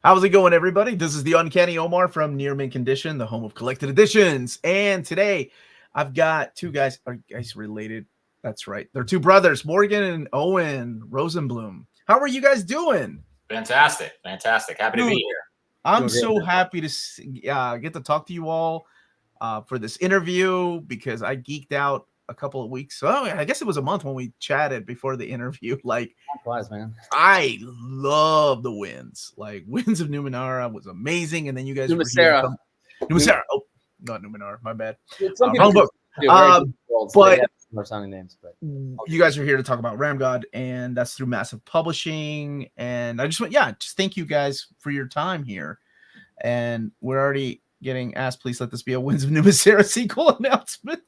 How's it going, everybody? This is the Uncanny Omar from Near Mint Condition, the home of collected editions. And today I've got two guys. Are you guys related? That's right. They're two brothers, Morgan and Owen Rosenblum. How are you guys doing? Fantastic. Happy to be here. I'm so happy to get to talk to you all for this interview because I geeked out a couple of weeks. Oh, I guess it was a month when we chatted before the interview. Like, man, I love the wins. Like, Winds of Numera was amazing, and then you guys NUMA SERA. NUMA SERA. Oh, not Numenara. My bad. Wrong book. But more sounding names, but you guys are here to talk about RAMGOD, and that's through Massive Publishing. And I just just thank you guys for your time here. And we're already getting asked, please let this be a Winds of Numa SERA sequel announcement.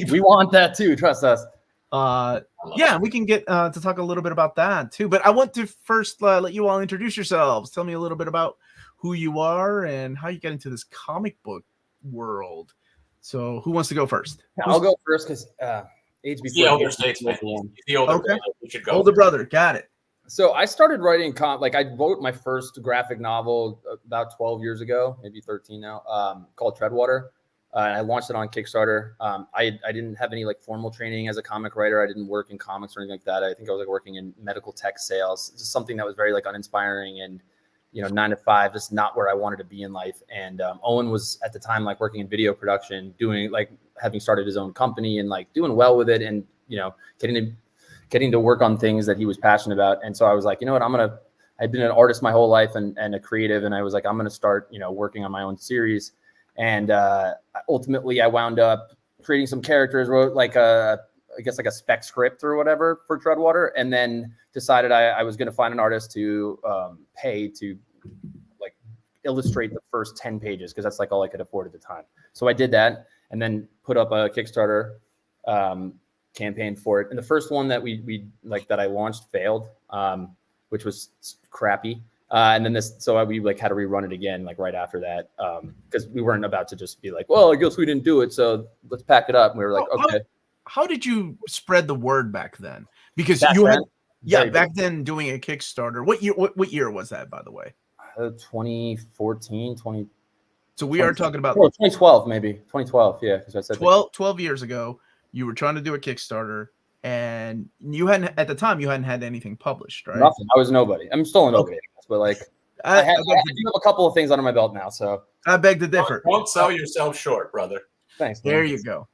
We want that too. Trust us. Yeah, we can get to talk a little bit about that too. But I want to first let you all introduce yourselves. Tell me a little bit about who you are and how you get into this comic book world. So who wants to go first? I'll go first because age before the elder statesman. The older brother. You should go. Older brother, got it. So I started writing I wrote my first graphic novel about 12 years ago, maybe 13 now, called Treadwater. I launched it on Kickstarter. I didn't have any like formal training as a comic writer. I didn't work in comics or anything like that. I think I was like working in medical tech sales. It's just something that was very like uninspiring and 9 to 5, just not where I wanted to be in life. And Owen was at the time like working in video production, doing like having started his own company and like doing well with it, and getting to work on things that he was passionate about. And so I was like, you know what, I've been an artist my whole life and a creative, and I was like, I'm gonna start working on my own series. And ultimately, I wound up creating some characters, wrote like a spec script or whatever for Treadwater, and then decided I was going to find an artist to pay to like illustrate the first 10 pages because that's like all I could afford at the time. So I did that, and then put up a Kickstarter campaign for it. And the first one that that I launched failed, which was crappy. And then we like had to rerun it again, like right after that, because we weren't about to just be like, well, I guess we didn't do it, so let's pack it up. And we were like, okay. How did you spread the word back then? Because back then doing a Kickstarter. What year was that, by the way? 2014, 20. So we are talking about 2012, maybe 2012. Yeah, because I said 12 years ago. You were trying to do a Kickstarter. And you hadn't had anything published, right? Nothing. I was nobody. I'm still a nobody, but like I have a couple of things under my belt now. So I beg to differ. Don't sell yourself short, brother. Thanks. There you go.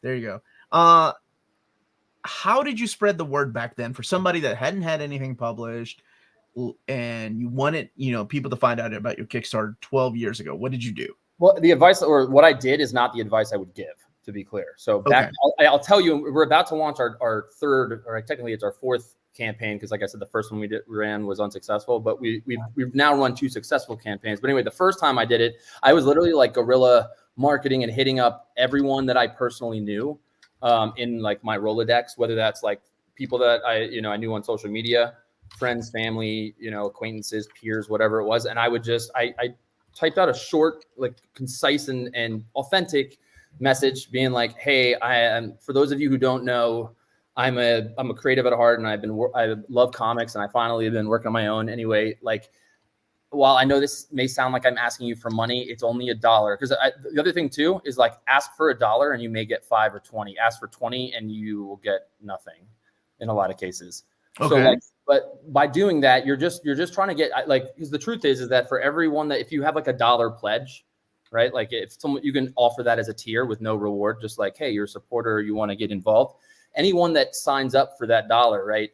How did you spread the word back then for somebody that hadn't had anything published, and you wanted people to find out about your Kickstarter 12 years ago? What did you do? Well, the advice or what I did is not the advice I would give, to be clear. So I'll tell you, we're about to launch our third, or technically it's our fourth campaign, because like I said, the first one we ran was unsuccessful, but we've now run 2 successful campaigns. But anyway, the first time I did it, I was literally like guerrilla marketing and hitting up everyone that I personally knew in like my Rolodex, whether that's like people that I knew on social media, friends, family, acquaintances, peers, whatever it was. And I would I typed out a short, like concise and authentic message being like, hey, I am, for those of you who don't know, I'm a creative at heart, and I love comics, and I finally have been working on my own. Anyway, like, while I know this may sound like I'm asking you for money, it's only $1. Because the other thing too is like, ask for $1 and you may get 5 or 20. Ask for 20 and you will get nothing in a lot of cases. Okay. So but by doing that, you're just trying to get because the truth is that for everyone that, if you have like $1 pledge, right? Like if someone, you can offer that as a tier with no reward, just like, hey, you're a supporter, you want to get involved. Anyone that signs up for that $1, right?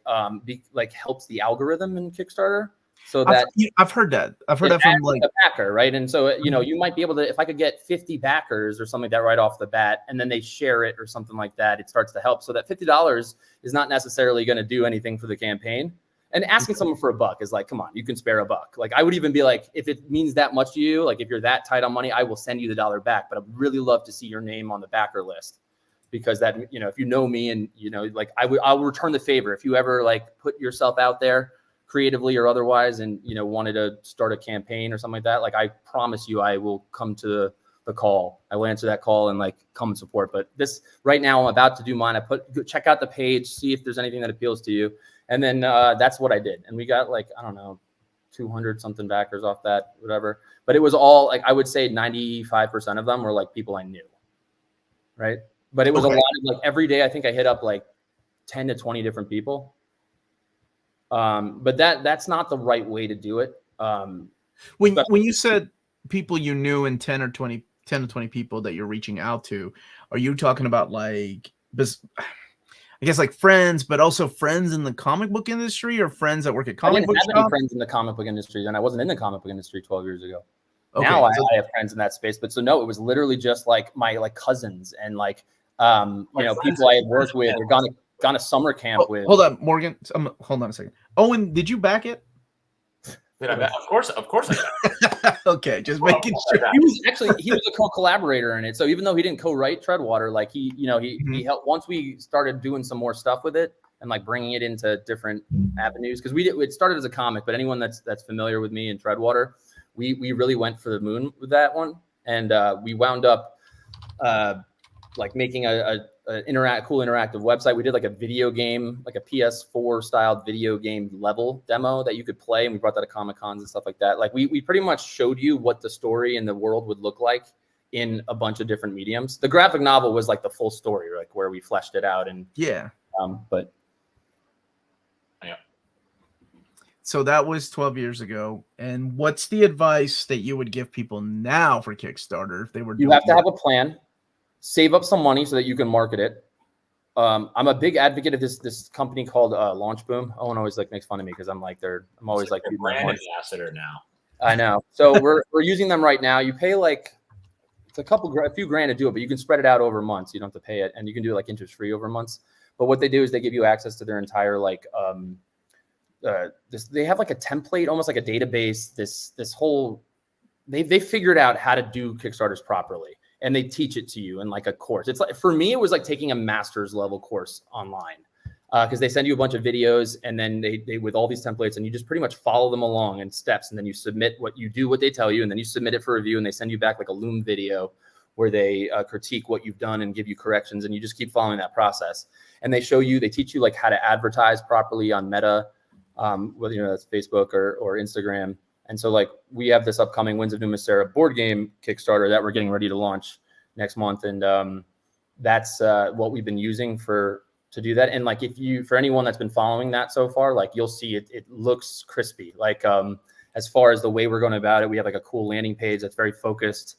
Helps the algorithm in Kickstarter. So that I've heard that. I've heard that from like a backer, right? And so, you might be able to, if I could get 50 backers or something like that right off the bat, and then they share it or something like that, it starts to help. So that $50 is not necessarily going to do anything for the campaign. And asking someone for $1 is like, come on, you can spare $1. Like, I would even be like, if it means that much to you, like if you're that tight on money, I will send you the $1 back. But I'd really love to see your name on the backer list, because that, if you know me and, I'll return the favor. If you ever like put yourself out there creatively or otherwise, and, wanted to start a campaign or something like that, like, I promise you, I will come to the call. I will answer that call and like come and support. But this right now, I'm about to do mine. Check out the page, see if there's anything that appeals to you. And then that's what I did. And we got like, I don't know, 200 something backers off that, whatever. But it was all like, I would say 95% of them were like people I knew. Right. But it was a lot of like every day, I think I hit up like 10 to 20 different people. But that's not the right way to do it. When you said people you knew and 10 to 20 people that you're reaching out to, are you talking about like, I guess like friends, but also friends in the comic book industry or friends that work at comic book shops? I didn't have any friends in the comic book industry, and I wasn't in the comic book industry 12 years ago. Okay, now I have friends in that space, but so no, it was literally just like my like cousins and like people I had worked with or gone to summer camp with. Hold on, Morgan. Hold on a second. Owen, did you back it? Did I back? Of course I back. Okay, just making sure. He was a co-collaborator in it. So even though he didn't co-write Treadwater, like he helped once we started doing some more stuff with it and like bringing it into different avenues. Because it started as a comic, but anyone that's familiar with me and Treadwater, we really went for the moon with that one, and we wound up like making a cool interactive website. We did like a video game, like a PS4 styled video game level demo that you could play, and we brought that to Comic Cons and stuff like that. Like we pretty much showed you what the story and the world would look like in a bunch of different mediums. The graphic novel was like the full story, like where we fleshed it out. And but yeah. So that was 12 years ago. And what's the advice that you would give people now for Kickstarter if they were? You have to have a plan. Save up some money so that you can market it. I'm a big advocate of this company called Launch Boom. Owen always like makes fun of me because I'm always like brand ambassador now. I know. So we're using them right now. You pay like it's a few grand to do it, but you can spread it out over months. You don't have to pay it, and you can do it like interest free over months. But what they do is they give you access to their entire like they have like a template, almost like a database. This whole they figured out how to do Kickstarters properly. And they teach it to you in like a course. It's like, for me, it was like taking a master's level course online because they send you a bunch of videos and then they with all these templates and you just pretty much follow them along in steps. And then you submit what they tell you, and then you submit it for review, and they send you back like a Loom video where they critique what you've done and give you corrections. And you just keep following that process. And they teach you like how to advertise properly on Meta, whether that's Facebook or Instagram. And so like we have this upcoming Winds of NUMA SERA board game Kickstarter that we're getting ready to launch next month. And that's what we've been using to do that. And like for anyone that's been following that so far, like you'll see it looks crispy. Like as far as the way we're going about it, we have like a cool landing page that's very focused.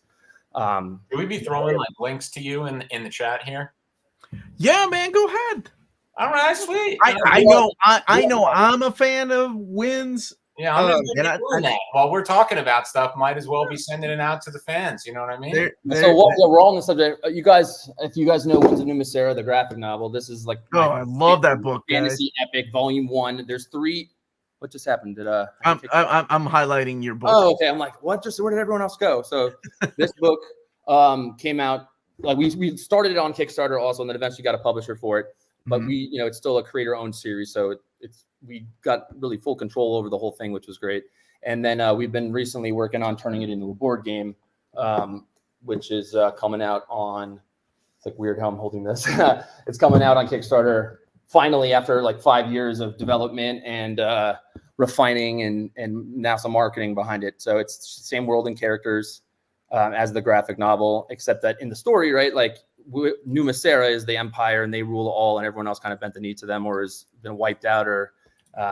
Should we be throwing like links to you in the chat here? Yeah, man, go ahead. All right, sweet. I know I'm a fan of Winds. Yeah, I'm just doing that. While we're talking about stuff, might as well be sending it out to the fans. You know what I mean? So we're all on the subject. You guys, if you guys know Winds of NUMA SERA, the graphic novel, this is like I love that book. Fantasy epic, volume 1. There's 3. What just happened? I'm highlighting your book. Oh, okay. I'm like, what? Where did everyone else go? So this book came out. Like we started it on Kickstarter also, and then eventually got a publisher for it. But it's still a creator-owned series, so we got really full control over the whole thing, which was great. And then we've been recently working on turning it into a board game, which is coming out on. It's like weird how I'm holding this. It's coming out on Kickstarter finally after like 5 years of development and refining and now some marketing behind it. So it's the same world and characters as the graphic novel, except that in the story, right, like NUMA SERA is the empire and they rule all, and everyone else kind of bent the knee to them or has been wiped out or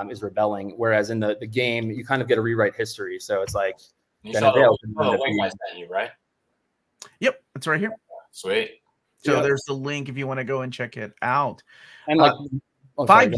is rebelling. Whereas in the game, you kind of get to rewrite history. So it's like you saw the link I sent you, right? Yep, it's right here. Sweet. So there's the link if you want to go and check it out. And like 5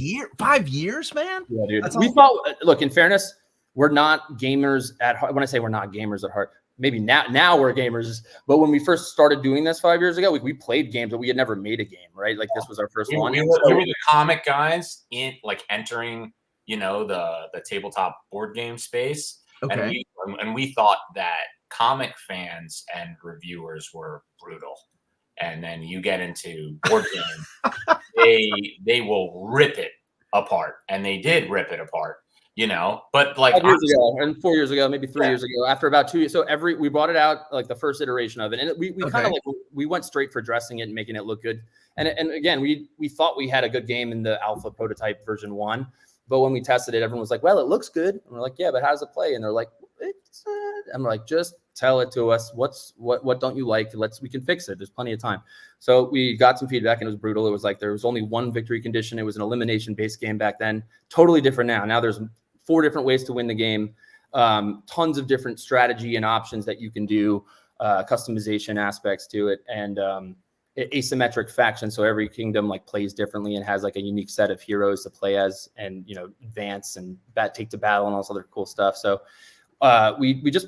years, man. Yeah, dude. We thought, look, in fairness, we're not gamers at heart. When I say we're not gamers at heart, maybe now we're gamers. But when we first started doing this 5 years ago, we played games, but we had never made a game, right? Like this was our first one. We were the comic guys in like entering, the tabletop board game space. Okay. And we thought that comic fans and reviewers were brutal. And then you get into board game, they will rip it apart. And they did rip it apart. But like 5 years ago and 4 years ago, maybe 3 years ago, after about 2 years. So we brought it out like the first iteration of it. And we kind of like, we went straight for dressing it and making it look good. And again, we thought we had a good game in the alpha prototype version 1. But when we tested it, everyone was like, well, it looks good. And we're like, yeah, but how does it play? And they're like, I'm like, just tell it to us. What don't you like? We can fix it. There's plenty of time. So we got some feedback and it was brutal. It was like, there was only one victory condition. It was an elimination based game back then. Totally different now. Now there's 4 different ways to win the game. Tons of different strategy and options that you can do, customization aspects to it, and asymmetric faction. So every kingdom like plays differently and has like a unique set of heroes to play as, and advance and take to battle and all this other cool stuff. So we just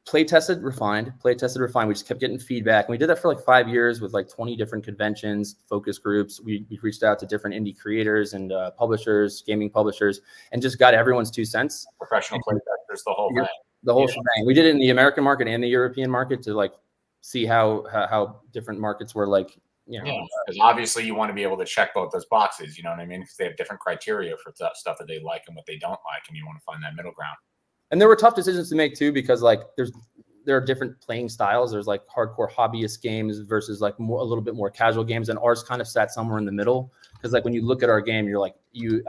play tested, refined. We just kept getting feedback. And we did that for like 5 years with like 20 different conventions, focus groups. We reached out to different indie creators and publishers, gaming publishers, and just got everyone's 2 cents. Professional play testers, the whole thing. The whole shebang. We did it in the American market and the European market to like see how different markets were like, because obviously you want to be able to check both those boxes, you know what I mean? Because they have different criteria for stuff that they like and what they don't like, and you want to find that middle ground. And there were tough decisions to make too, because like there are different playing styles. There's like hardcore hobbyist games versus like a little bit more casual games, and ours kind of sat somewhere in the middle. Because like when you look at our game, you're like,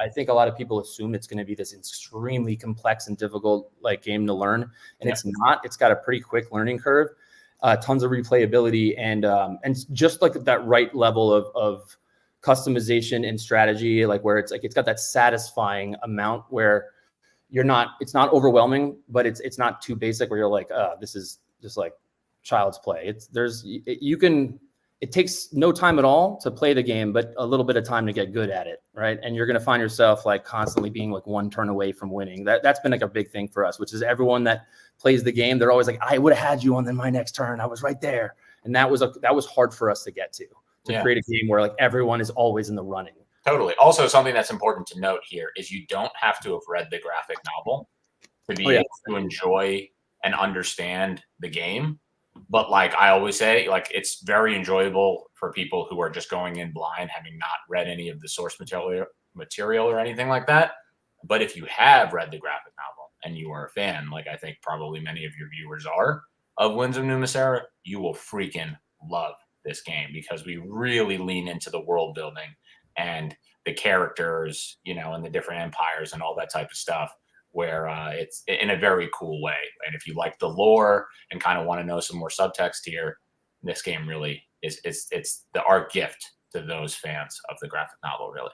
I think a lot of people assume it's going to be this extremely complex and difficult like game to learn, and it's not. It's got a pretty quick learning curve, tons of replayability, and just like that right level of customization and strategy, like where it's like it's got that satisfying amount where it's not overwhelming, but it's not too basic where you're like, this is just like child's play. It takes no time at all to play the game, but a little bit of time to get good at it, right? And you're going to find yourself like constantly being like 1 turn away from winning. That's been like a big thing for us, which is everyone that plays the game, they're always like, I would have had you on my next turn. I was right there. And that was hard for us to get to create a game where like everyone is always in the running. Totally. Also, something that's important to note here is you don't have to have read the graphic novel to be able to enjoy and understand the game. But like I always say, like it's very enjoyable for people who are just going in blind, having not read any of the source material or anything like that. But if you have read the graphic novel and you are a fan, like I think probably many of your viewers are, of Winds of NUMA SERA, you will freaking love this game because we really lean into the world building and the characters, and the different empires and all that type of stuff, where it's in a very cool way. And if you like the lore and kind of want to know some more subtext here, this game really it's the art gift to those fans of the graphic novel, really.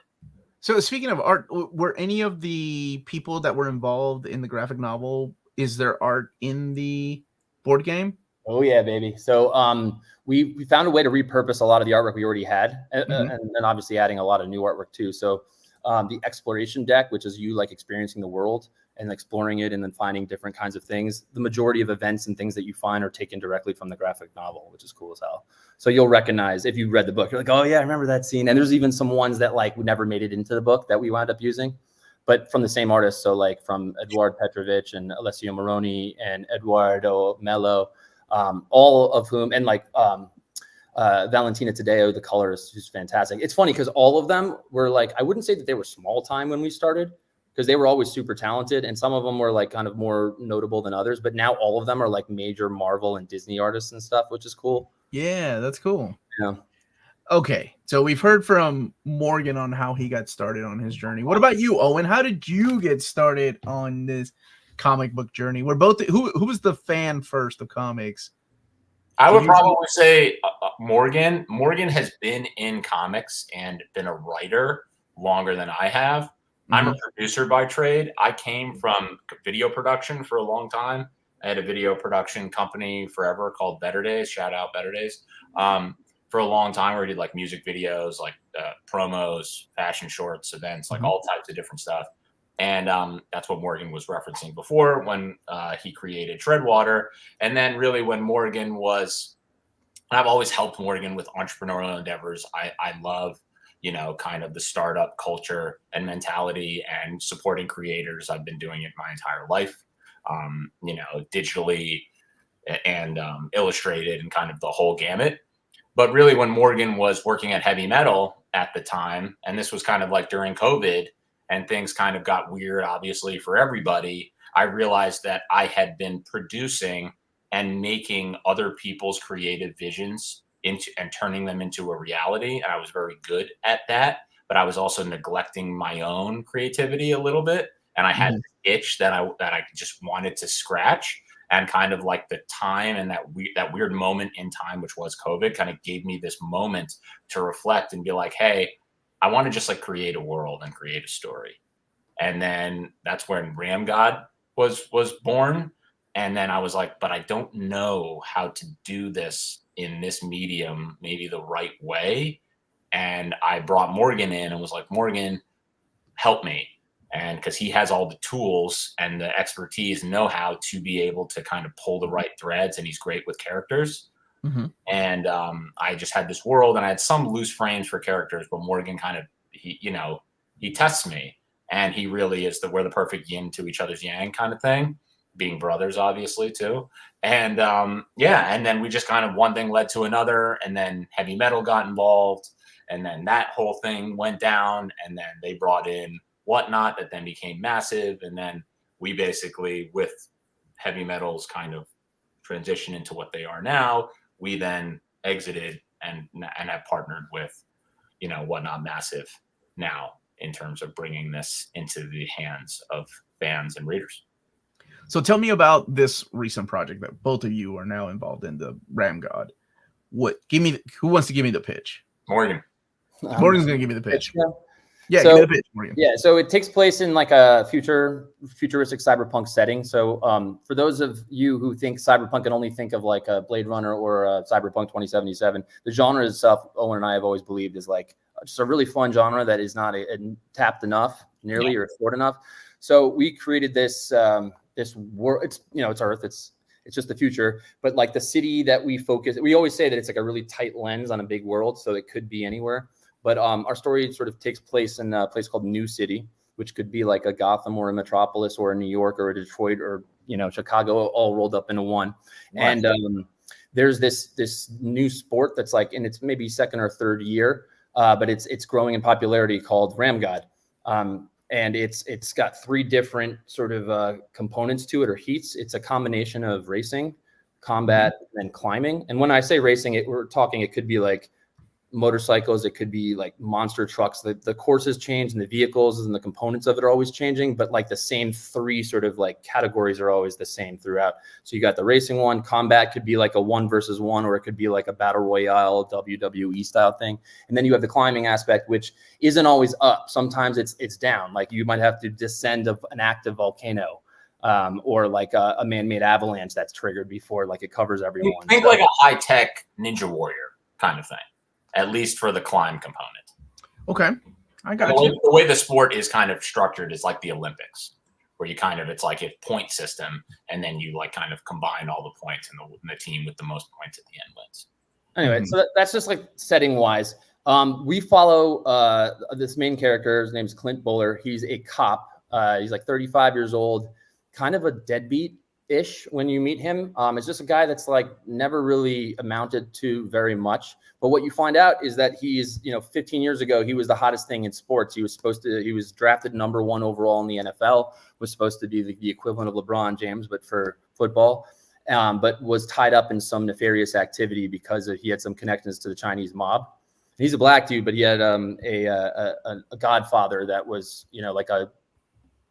So speaking of art, were any of the people that were involved in the graphic novel, is there art in the board game? Oh yeah, baby. So we found a way to repurpose a lot of the artwork we already had, and then obviously adding a lot of new artwork too. So the exploration deck, which is you like experiencing the world and exploring it and then finding different kinds of things. The majority of events and things that you find are taken directly from the graphic novel, which is cool as hell. So you'll recognize if you read the book, you're like, oh yeah, I remember that scene. And there's even some ones that like never made it into the book that we wound up using, but from the same artist. So like from Eduard Petrovich and Alessio Moroni and Eduardo Mello, all of whom, and like Valentina Tadeo, the colorist, who's fantastic. It's funny because all of them were like, I wouldn't say that they were small time when we started, because they were always super talented, and some of them were like kind of more notable than others, but now all of them are like major Marvel and Disney artists and stuff, which is cool. Yeah, that's cool. Yeah. Okay, so we've heard from Morgan on how he got started on his journey. What about you, Owen? How did you get started on this comic book journey? We're both who was the fan first of comics? I would probably say Morgan. Morgan has been in comics and been a writer longer than I have. I'm a producer by trade. I came from video production for a long time. I had a video production company forever called Better Days. Shout out Better Days. For a long time, where we did like music videos, like promos, fashion shorts, events, like all types of different stuff. And that's what Morgan was referencing before when he created Treadwater. And then really when Morgan was, I've always helped Morgan with entrepreneurial endeavors. I love, kind of the startup culture and mentality and supporting creators. I've been doing it my entire life, digitally and illustrated and kind of the whole gamut. But really when Morgan was working at Heavy Metal at the time, and this was kind of like during COVID and things kind of got weird, obviously, for everybody, I realized that I had been producing and making other people's creative visions into and turning them into a reality. And I was very good at that. but I was also neglecting my own creativity a little bit. And I had this itch that I just wanted to scratch, and kind of like the time and that weird moment in time, which was COVID, kind of gave me this moment to reflect and be like, hey, I want to just like create a world and create a story. And then that's when RAMGOD was born. And then I was like, but I don't know how to do this in this medium, maybe the right way. And I brought Morgan in and was like, Morgan, help me. And because he has all the tools and the expertise and know-how to be able to kind of pull the right threads, and he's great with characters. And I just had this world, and I had some loose frames for characters, but Morgan kind of, he tests me, and he really is we're the perfect yin to each other's yang kind of thing, being brothers, obviously, too. And and then we just kind of, one thing led to another, and then heavy metal got involved, and then that whole thing went down, and then they brought in Whatnot, that then became massive. And then we basically, with heavy metals kind of transition into what they are now, we then exited and have partnered with, Whatnot Massive now, in terms of bringing this into the hands of fans and readers. So tell me about this recent project that both of you are now involved in, the RAMGOD. Who wants to give me the pitch? Morgan. Morgan's going to give me the pitch. Yeah, so, give me the pitch, Morgan. Yeah, so it takes place in like a futuristic cyberpunk setting. So for those of you who think cyberpunk and only think of like a Blade Runner or a Cyberpunk 2077, the genre itself, Owen and I have always believed, is like just a really fun genre that is not tapped enough, nearly, or explored enough. So we created this this world. It's Earth. It's just the future, but like the city that we focus. We always say that it's like a really tight lens on a big world, so it could be anywhere. But our story sort of takes place in a place called New City, which could be like a Gotham or a Metropolis or a New York or a Detroit or Chicago, all rolled up into one. Right. And there's this new sport that's like in its maybe second or third year, but it's growing in popularity, called RAMGOD. And it's got three different sort of components to it, or heats. It's a combination of racing, combat, and climbing. And when I say racing, it could be like motorcycles, it could be like monster trucks. The courses change, and the vehicles and the components of it are always changing, but like the same three sort of like categories are always the same throughout. So you got the racing one. Combat could be like a 1 versus 1, or it could be like a battle royale WWE style thing. And then you have the climbing aspect, which isn't always up. Sometimes it's down. Like you might have to descend of an active volcano, or like a man-made avalanche that's triggered before, like it covers everyone. Think like a high-tech Ninja Warrior kind of thing, at least for the climb component. Okay, I got you. The way the sport is kind of structured is like the Olympics, where it's like a point system, and then you like kind of combine all the points, and the team with the most points at the end wins. Anyway, so that's just like setting wise. We follow this main character. His name's Clint Buller. He's a cop. He's like 35 years old, kind of a deadbeat-ish when you meet him. It's just a guy that's like never really amounted to very much. But what you find out is that he's, 15 years ago, he was the hottest thing in sports. He was drafted number 1 overall in the NFL, was supposed to be the equivalent of LeBron James, but for football, but was tied up in some nefarious activity because he had some connections to the Chinese mob. He's a black dude, but he had a godfather that was, like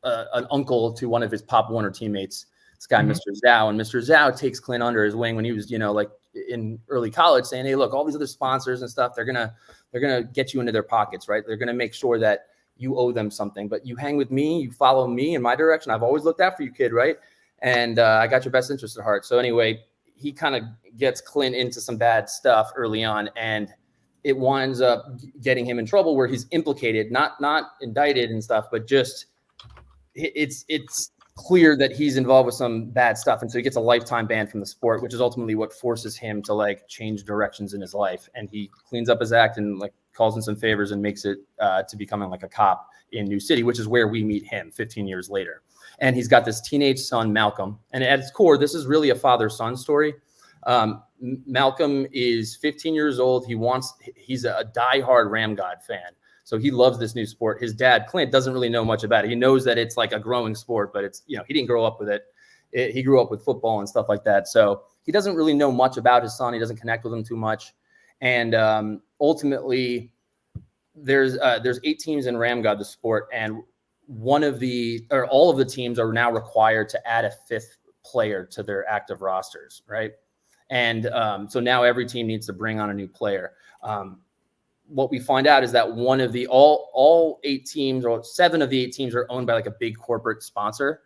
an uncle to one of his Pop Warner teammates, this guy, Mr. Zhao. And Mr. Zhao takes Clint under his wing when he was, like in early college, saying, hey, look, all these other sponsors and stuff, they're gonna get you into their pockets, right? They're gonna make sure that you owe them something, but you hang with me, you follow me in my direction. I've always looked out for you, kid, right? And I got your best interest at heart. So anyway, he kind of gets Clint into some bad stuff early on, and it winds up getting him in trouble where he's implicated, not indicted and stuff, but just it's clear that he's involved with some bad stuff. And so he gets a lifetime ban from the sport, which is ultimately what forces him to like change directions in his life. And he cleans up his act and like calls in some favors and makes it to becoming like a cop in New City, which is where we meet him 15 years later. And he's got this teenage son, Malcolm. And at its core, this is really a father-son story. Malcolm is 15 years old. He's a diehard RAMGOD fan. So he loves this new sport. His dad, Clint, doesn't really know much about it. He knows that it's like a growing sport, but it's, he didn't grow up with it. He grew up with football and stuff like that. So he doesn't really know much about his son. He doesn't connect with him too much. And ultimately, there's 8 teams in RAMGOD, the sport, and all of the teams are now required to add a 5th player to their active rosters, right? And so now every team needs to bring on a new player. What we find out is that one of the all 8 teams, or 7 of the 8 teams, are owned by like a big corporate sponsor,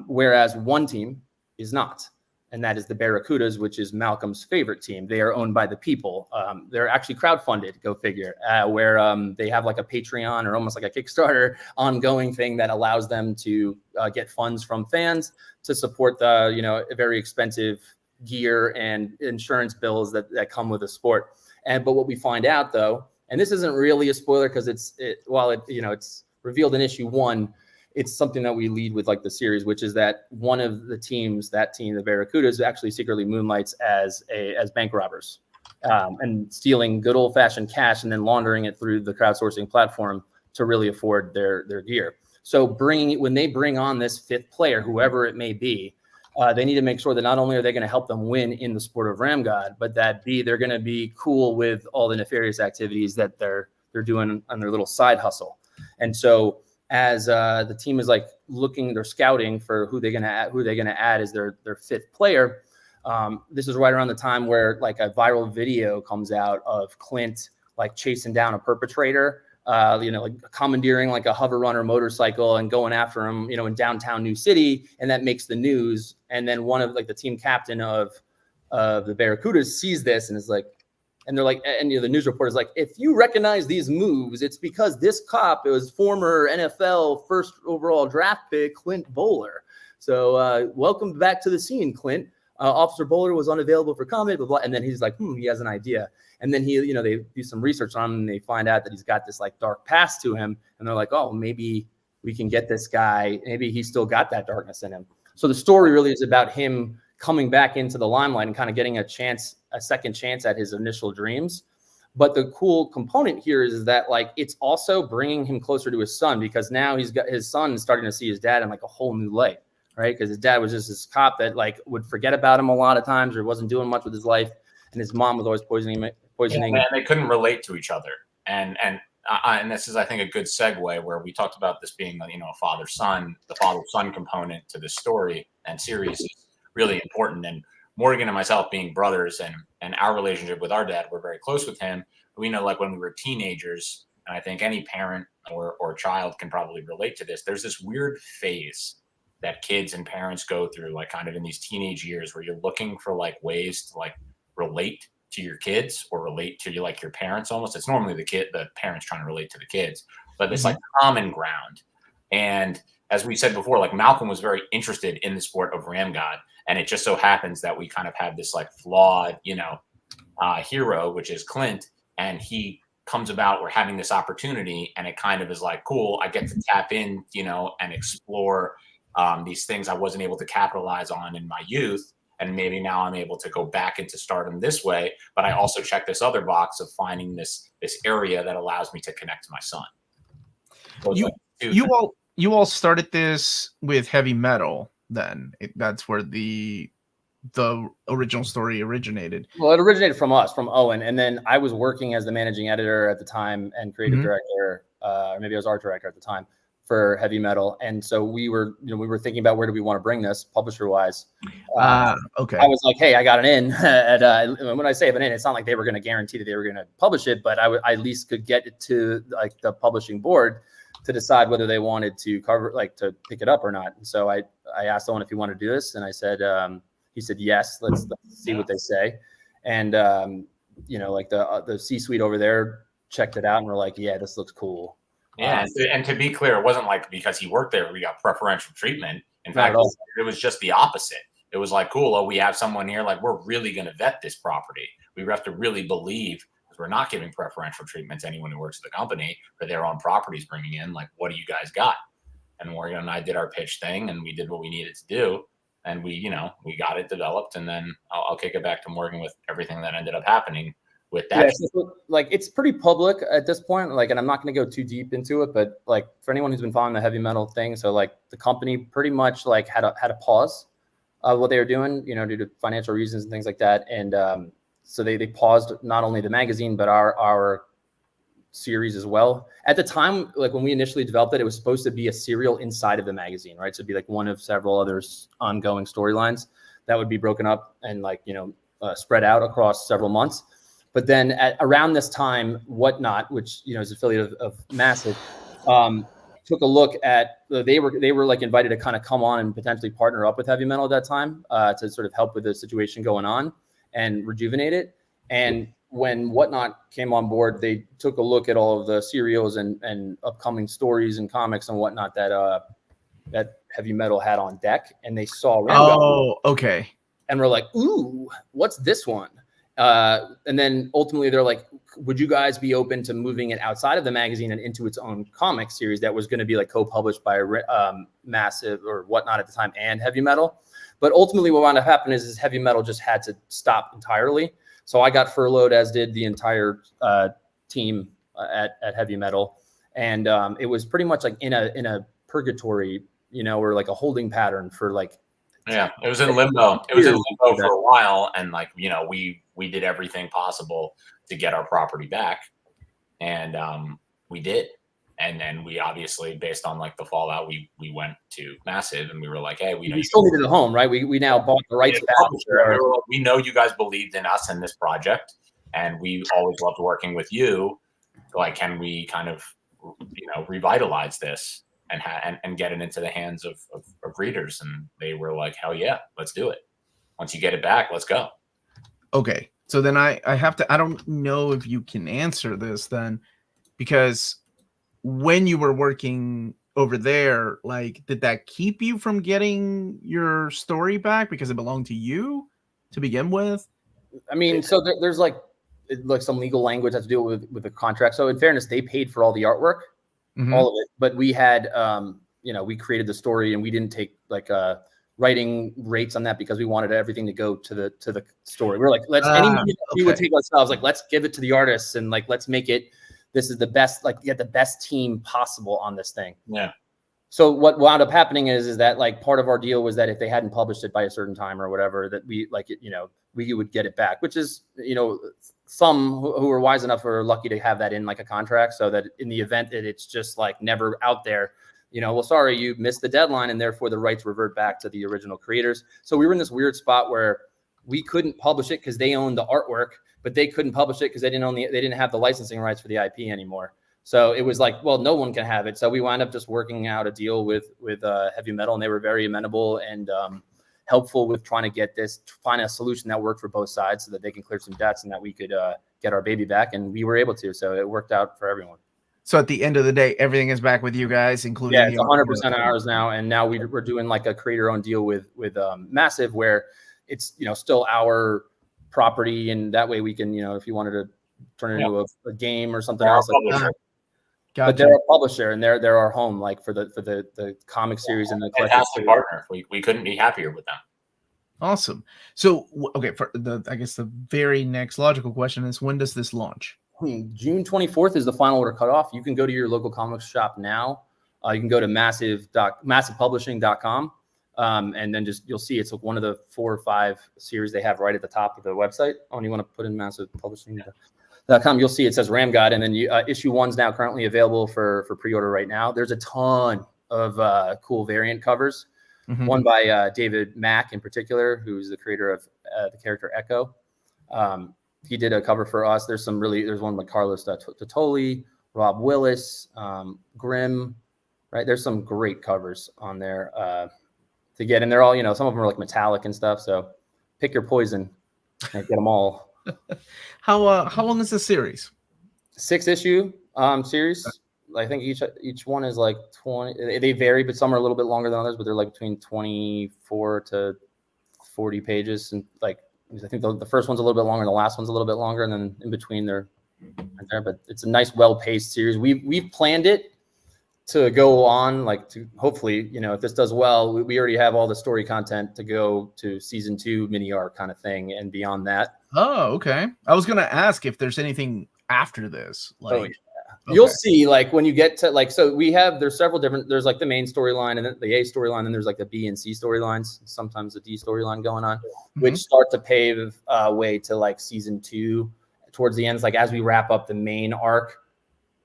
whereas one team is not, and that is the Barracudas, which is Malcolm's favorite team. They are owned by the people. They're actually crowdfunded, go figure, where they have like a Patreon or almost like a Kickstarter ongoing thing that allows them to get funds from fans to support the very expensive gear and insurance bills that come with the sport. But what we find out, though, and this isn't really a spoiler because it's revealed in issue 1, it's something that we lead with like the series, which is that one of the teams, that team, the Barracudas, actually secretly moonlights as bank robbers and stealing good old fashioned cash and then laundering it through the crowdsourcing platform to really afford their gear. So when they bring on this 5th player, whoever it may be, they need to make sure that not only are they going to help them win in the sport of RAMGOD, but that they're going to be cool with all the nefarious activities that they're doing on their little side hustle. And so as the team is like they're scouting for who they're going to add as their 5th player. This is right around the time where like a viral video comes out of Clint like chasing down a perpetrator, like commandeering like a hover runner motorcycle and going after him, in downtown New City, and that makes the news. And then one of like the team captain of the Barracudas sees this and is like, and they're like, and the news reporter is like, if you recognize these moves, it's because this cop, it was former NFL first overall draft pick Clint Bowler. So welcome back to the scene, Clint. Officer Bowler was unavailable for comment, blah, blah. And then he's like, he has an idea. And then they do some research on him and they find out that he's got this like dark past to him. And they're like, oh, maybe we can get this guy. Maybe he's still got that darkness in him. So the story really is about him coming back into the limelight and kind of getting a second chance at his initial dreams. But the cool component here is that like it's also bringing him closer to his son, because now he's got his son starting to see his dad in like a whole new light, right? Because his dad was just this cop that like would forget about him a lot of times or wasn't doing much with his life, and his mom was always poisoning. Yeah, and they couldn't relate to each other, and this is, I think, a good segue where we talked about this being a father-son. The father-son component to this story and series is really important. And Morgan and myself being brothers, and our relationship with our dad, we're very close with him. We know, like when we were teenagers, and I think any parent or child can probably relate to this, there's this weird phase that kids and parents go through, like kind of in these teenage years, where you're looking for like ways to like relate to your kids or relate to your parents almost. It's normally the parents trying to relate to the kids, but it's like common ground. And as we said before, like Malcolm was very interested in the sport of RAMGOD, and it just so happens that we kind of have this like flawed, hero, which is Clint, and he comes about, we're having this opportunity, and it kind of is like, cool, I get to tap in, and explore these things I wasn't able to capitalize on in my youth. And maybe now I'm able to go back into stardom this way, but I also check this other box of finding this area that allows me to connect to my son. So you all started this with heavy metal. Then that's where the original story originated. Well, it originated from us, from Owen, and then I was working as the managing editor at the time and creative director, or maybe I was art director at the time for heavy metal. And so we were thinking about where do we want to bring this publisher wise. Okay. I was like, hey, I got an in. When I say an in, it's not like they were going to guarantee that they were going to publish it, but I at least could get it to like the publishing board to decide whether they wanted to to pick it up or not. And so I asked Owen if he wanted to do this, and I said, he said yes. Let's see what they say. And the C-suite over there checked it out and were like, yeah, this looks cool. Yeah, and to be clear, it wasn't like because he worked there we got preferential treatment. In fact, it was just the opposite. It was like, cool, we have someone here, like we're really going to vet this property. We have to really believe, because we're not giving preferential treatment to anyone who works at the company for their own properties bringing in, like, what do you guys got? And Morgan and I did our pitch thing, and we did what we needed to do. And we got it developed, and then I'll kick it back to Morgan with everything that ended up happening with that. Yeah, so, like, it's pretty public at this point, like, and I'm not going to go too deep into it, but like for anyone who's been following the heavy metal thing, so like the company pretty much like had a pause of what they were doing, due to financial reasons and things like that. And so they paused not only the magazine, but our series as well. At the time, like when we initially developed it, it was supposed to be a serial inside of the magazine, right? So it'd be like one of several others ongoing storylines that would be broken up and like, spread out across several months. But then around this time, Whatnot, which, is affiliate of Massive, took a look at, they were like invited to kind of come on and potentially partner up with Heavy Metal at that time to sort of help with the situation going on and rejuvenate it. And when Whatnot came on board, they took a look at all of the serials and upcoming stories and comics and whatnot that Heavy Metal had on deck, and they saw RAMGOD. Oh, okay. And we're like, ooh, what's this one? And then ultimately they're like, would you guys be open to moving it outside of the magazine and into its own comic series that was going to be like co-published by Massive or Whatnot at the time and Heavy Metal? But ultimately what wound up happening is Heavy Metal just had to stop entirely. So I got furloughed, as did the entire team at Heavy Metal. And it was pretty much like in a purgatory, or like a holding pattern for like, yeah, it was in limbo. It was in limbo for a while, and like we did everything possible to get our property back, and we did. And then we obviously, based on like the fallout, we went to Massive, and we were like, hey, we still needed a home, right? We now bought the rights back. We know you guys believed in us and this project, and we always loved working with you. Like, can we kind of revitalize this and get it into the hands of readers? And they were like, hell yeah, let's do it. Once you get it back, let's go. Okay. So then I have to, I don't know if you can answer this then, because when you were working over there, like, did that keep you from getting your story back because it belonged to you to begin with? I mean, so there's like some legal language that has to do with the contract. So in fairness, they paid for all the artwork. Mm-hmm. All of it, but we had, we created the story, and we didn't take like writing rates on that because we wanted everything to go to the story. We're like, any money that we would take ourselves, like, let's give it to the artists, and like, let's make it. This is the best, like, get the best team possible on this thing. Yeah. So what wound up happening is that like part of our deal was that if they hadn't published it by a certain time or whatever, that we like it, we would get it back, which is, some who were wise enough are lucky to have that in like a contract, so that in the event that it's just like never out there, well, sorry, you missed the deadline, and therefore the rights revert back to the original creators. So we were in this weird spot where we couldn't publish it because they owned the artwork, but they couldn't publish it because they didn't have the licensing rights for the IP anymore. So it was like, well, no one can have it. So we wound up just working out a deal with Heavy Metal, and they were very amenable and helpful with trying to find a solution that worked for both sides so that they can clear some debts and that we could get our baby back. And we were able to, so it worked out for everyone. So at the end of the day, everything is back with you guys, including it's 100% ours now. And now we're doing like a creator-owned deal with Massive, where it's still our property, and that way we can if you wanted to turn it into a game or something else. Gotcha. But they're a publisher, and they're our home, like for the comic series and the fantastic partner. We couldn't be happier with them. Awesome. So okay, I guess the very next logical question is, when does this launch? June 24th is the final order cutoff. You can go to your local comics shop now. You can go to massivepublishing.com, and then you'll see it's one of the 4 or 5 series they have right at the top of the website. Oh, and you want to put in massivepublishing.com, you'll see it says RAMGOD, and then issue 1's now currently available for pre-order right now. There's a ton of cool variant covers. Mm-hmm. One by David Mack in particular, who's the creator of the character Echo. He did a cover for us. There's one by Carlos Totoli, Rob Willis, Grimm, right? There's some great covers on there to get, and they're all, some of them are like metallic and stuff. So pick your poison and get them all. How long is this series? 6-issue series. I think each one is like 20. They vary, but some are a little bit longer than others. But they're like between 24 to 40 pages, and like I think the first one's a little bit longer, and the last one's a little bit longer, and then in between they're right there. But it's a nice, well-paced series. We've planned it to go on, like, to hopefully, if this does well, we already have all the story content to go to season 2 mini arc kind of thing and beyond that. Oh, okay. I was gonna ask if there's anything after this. Like, okay. You'll see, like, when you get to there's several different, there's like the main storyline and then the A storyline, and there's like the B and C storylines, sometimes the D storyline going on, mm-hmm. which start to pave way to like season 2 towards the end. Like as we wrap up the main arc,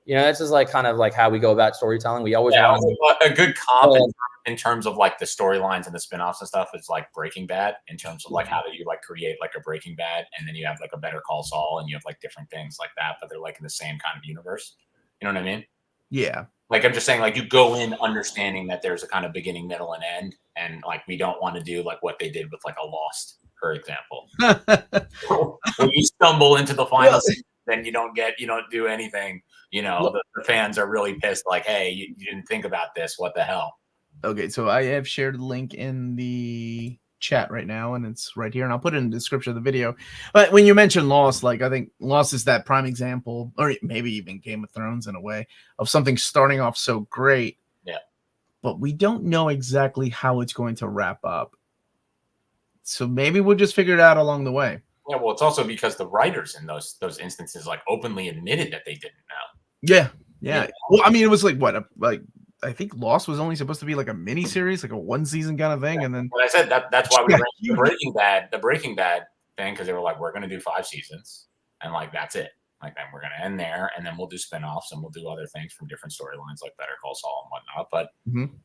You know, that's just like kind of like how we go about storytelling. We always want a good comp in terms of like the storylines and the spin-offs and stuff is like Breaking Bad, in terms of like how do you like create like a Breaking Bad, and then you have like a Better Call Saul, and you have like different things like that, but they're like in the same kind of universe. You know what I mean? Yeah. Like I'm just saying, like you go in understanding that there's a kind of beginning, middle, and end, and like we don't want to do like what they did with like a Lost, for example. When you stumble into the final season, then you don't do anything. You know, the fans are really pissed. Like, hey, you didn't think about this. What the hell? Okay, so I have shared the link in the chat right now, and it's right here, and I'll put it in the description of the video. But when you mention Lost, like I think Lost is that prime example, or maybe even Game of Thrones in a way, of something starting off so great. Yeah. But we don't know exactly how it's going to wrap up. So maybe we'll just figure it out along the way. Yeah, well, it's also because the writers in those instances like openly admitted that they didn't know. Yeah. Well, I mean, it was like what, I think Lost was only supposed to be like a mini series, like a one season kind of thing, and then. Well, I said that's why we ran the Breaking Bad thing, because they were like, we're going to do 5 seasons, and like that's it. Like then we're going to end there, and then we'll do spinoffs, and we'll do other things from different storylines, like Better Call Saul and whatnot. But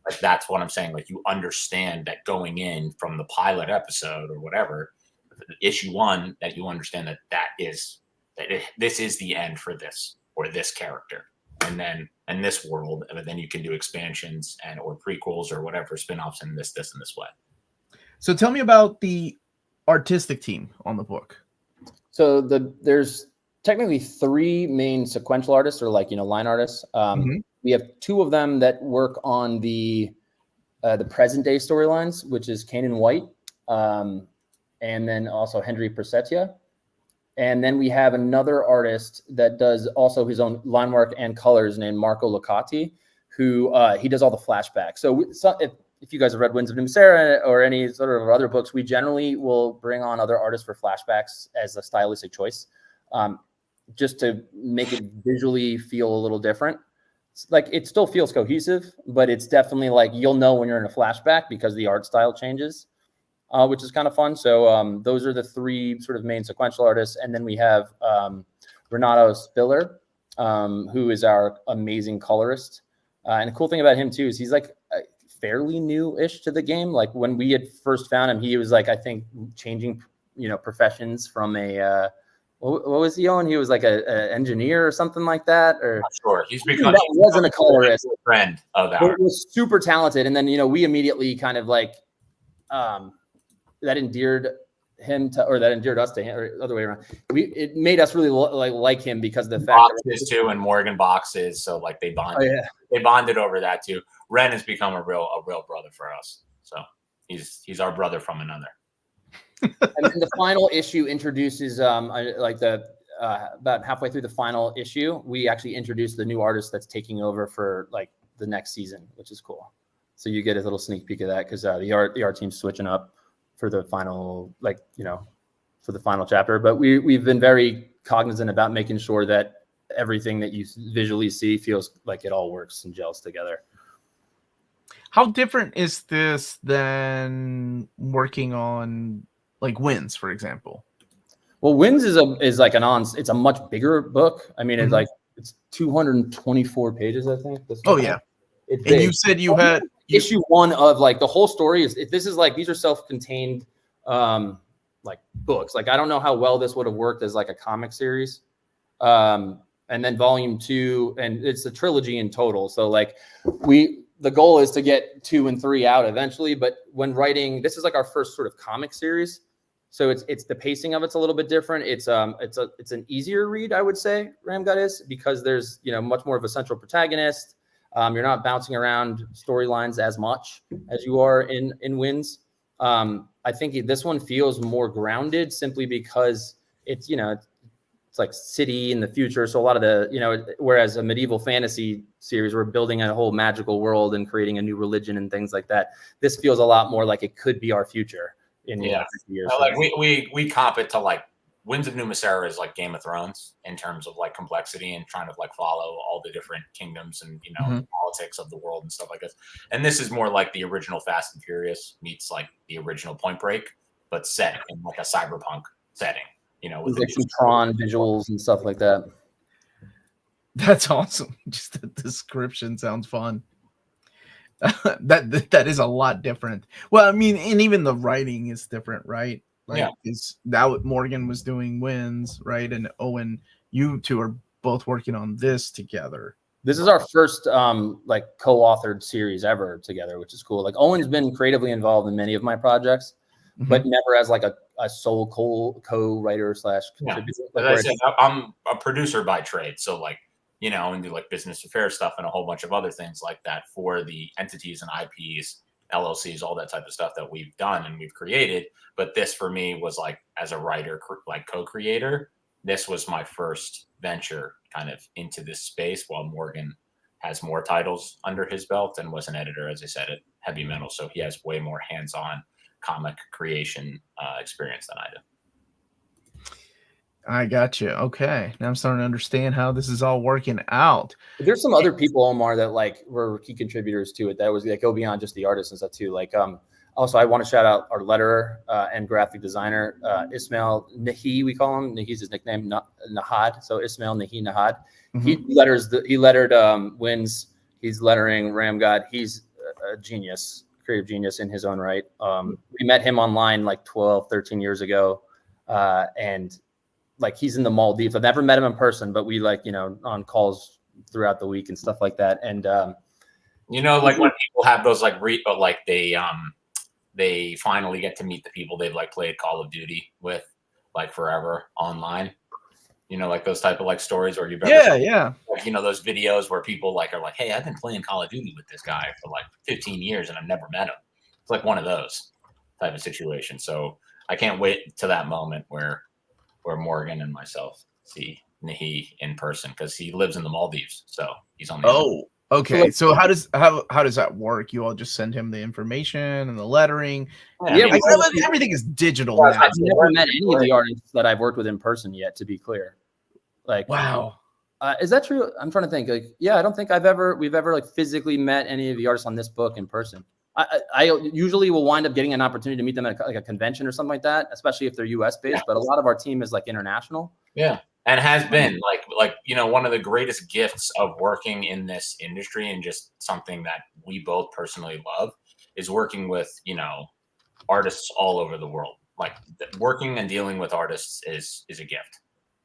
like that's what I'm saying. Like you understand that going in from the pilot episode or whatever, issue 1, that you understand this is the end for this or this character, and then in this world, and then you can do expansions and or prequels or whatever spinoffs in this and this way. So tell me about the artistic team on the book. So there's technically 3 main sequential artists, or like, line artists. We have 2 of them that work on the present day storylines, which is Kanan White, and then also Henry Persetia. And then we have another artist that does also his own line work and colors, named Marco Locati, who he does all the flashbacks. So if you guys have read Winds of NUMA SERA or any sort of other books, we generally will bring on other artists for flashbacks as a stylistic choice, just to make it visually feel a little different. Like it still feels cohesive, but it's definitely like you'll know when you're in a flashback because the art style changes. Which is kind of fun. So those are the 3 sort of main sequential artists. And then we have Renato Spiller, who is our amazing colorist. And the cool thing about him too is he's like fairly new-ish to the game. Like when we had first found him, he was like, I think, changing, professions from a what was he on? He was like a engineer or something like that. Or not sure. He wasn't a colorist. Friend of ours. He was super talented. And then we immediately kind of like that endeared us to him, or other way around. It made us really like him because of the fact Boxes too, and Morgan Boxes. So like they bonded. Oh, yeah. They bonded over that too. Ren has become a real brother for us. So he's our brother from another. And then the final issue introduces about halfway through the final issue, we actually introduce the new artist that's taking over for like the next season, which is cool. So you get a little sneak peek of that because the art team's switching up for the final, for the final chapter. But we've been very cognizant about making sure that everything that you visually see feels like it all works and gels together. How different is this than working on like Winds, for example? Well, Winds is it's a much bigger book. I mean, it's 224 pages, I think. Yeah. And you said you had issue 1 of like the whole story is these are self-contained like books. Like I don't know how well this would have worked as like a comic series. And then volume 2, and it's a trilogy in total. So like the goal is to get 2 and 3 out eventually. But when writing, this is like our first sort of comic series. So it's the pacing of it's a little bit different. It's an easier read, I would say, RAMGOD is, because there's much more of a central protagonist. You're not bouncing around storylines as much as you are in Winds. I think this one feels more grounded simply because it's like city in the future. So a lot of the, whereas a medieval fantasy series, we're building a whole magical world and creating a new religion and things like that. This feels a lot more like it could be our future in 50 years. Like we comp it to like Winds of NUMA SERA is like Game of Thrones in terms of like complexity and trying to like follow all the different kingdoms and politics of the world and stuff like this. And this is more like the original Fast and Furious meets like the original Point Break, but set in like a cyberpunk setting. With like some Tron visuals and stuff like that. That's awesome. Just the description sounds fun. That is a lot different. Well, I mean, and even the writing is different, right? Like, Yeah. is that what Morgan was doing wins, right? And Owen, you two are both working on this together. This is our first like co-authored series ever together, which is cool. Like Owen's been creatively involved in many of my projects, but never as like a sole co-writer slash contributor. Yeah. As I said, I'm a producer by trade, so like, you know, and do like business affairs stuff and a whole bunch of other things like that for the entities and IPs, LLCs, all that type of stuff that we've done and we've created. But this for me was like, as a writer, like co-creator, this was my first venture kind of into this space, while Morgan has more titles under his belt and was an editor, as I said, at Heavy Metal. So he has way more hands-on comic creation experience than I do. I got you. Okay. Now I'm starting to understand how this is all working out. There's some other people, Omar, that like were key contributors to it. That was like go beyond just the artists and stuff too. Like also I want to shout out our letterer and graphic designer, Ismail Nahi, we call him. Nahi's his nickname, Nahad. So Ismail Nahi Nahad. He lettered Wins. He's lettering RAMGOD. He's a genius, creative genius in his own right. We met him online like 12, 13 years ago. And like he's in the Maldives. I've never met him in person, but we like, you know, on calls throughout the week and stuff like that. And you know, like when people have those like they finally get to meet the people they've like played Call of Duty with like forever online. You know, like those type of like stories where you've ever like, you know, those videos where people like are like, hey, I've been playing Call of Duty with this guy for like 15 years and I've never met him. It's like one of those type of situations. So I can't wait to that moment where Morgan and myself see Nahi in person, because he lives in the Maldives, so he's on the island. Okay. So how does that work? You all just send him the information and the lettering. Yeah, everything is digital now. I've never met any of the artists that I've worked with in person yet, to be clear. Like, wow, is that true? I'm trying to think. Like, yeah, I don't think we've ever like physically met any of the artists on this book in person. I usually will wind up getting an opportunity to meet them at like a convention or something like that, especially if they're US based. But a lot of our team is like international. Yeah. And has been like, you know, one of the greatest gifts of working in this industry, and just something that we both personally love, is working with, you know, artists all over the world. Like working and dealing with artists is a gift.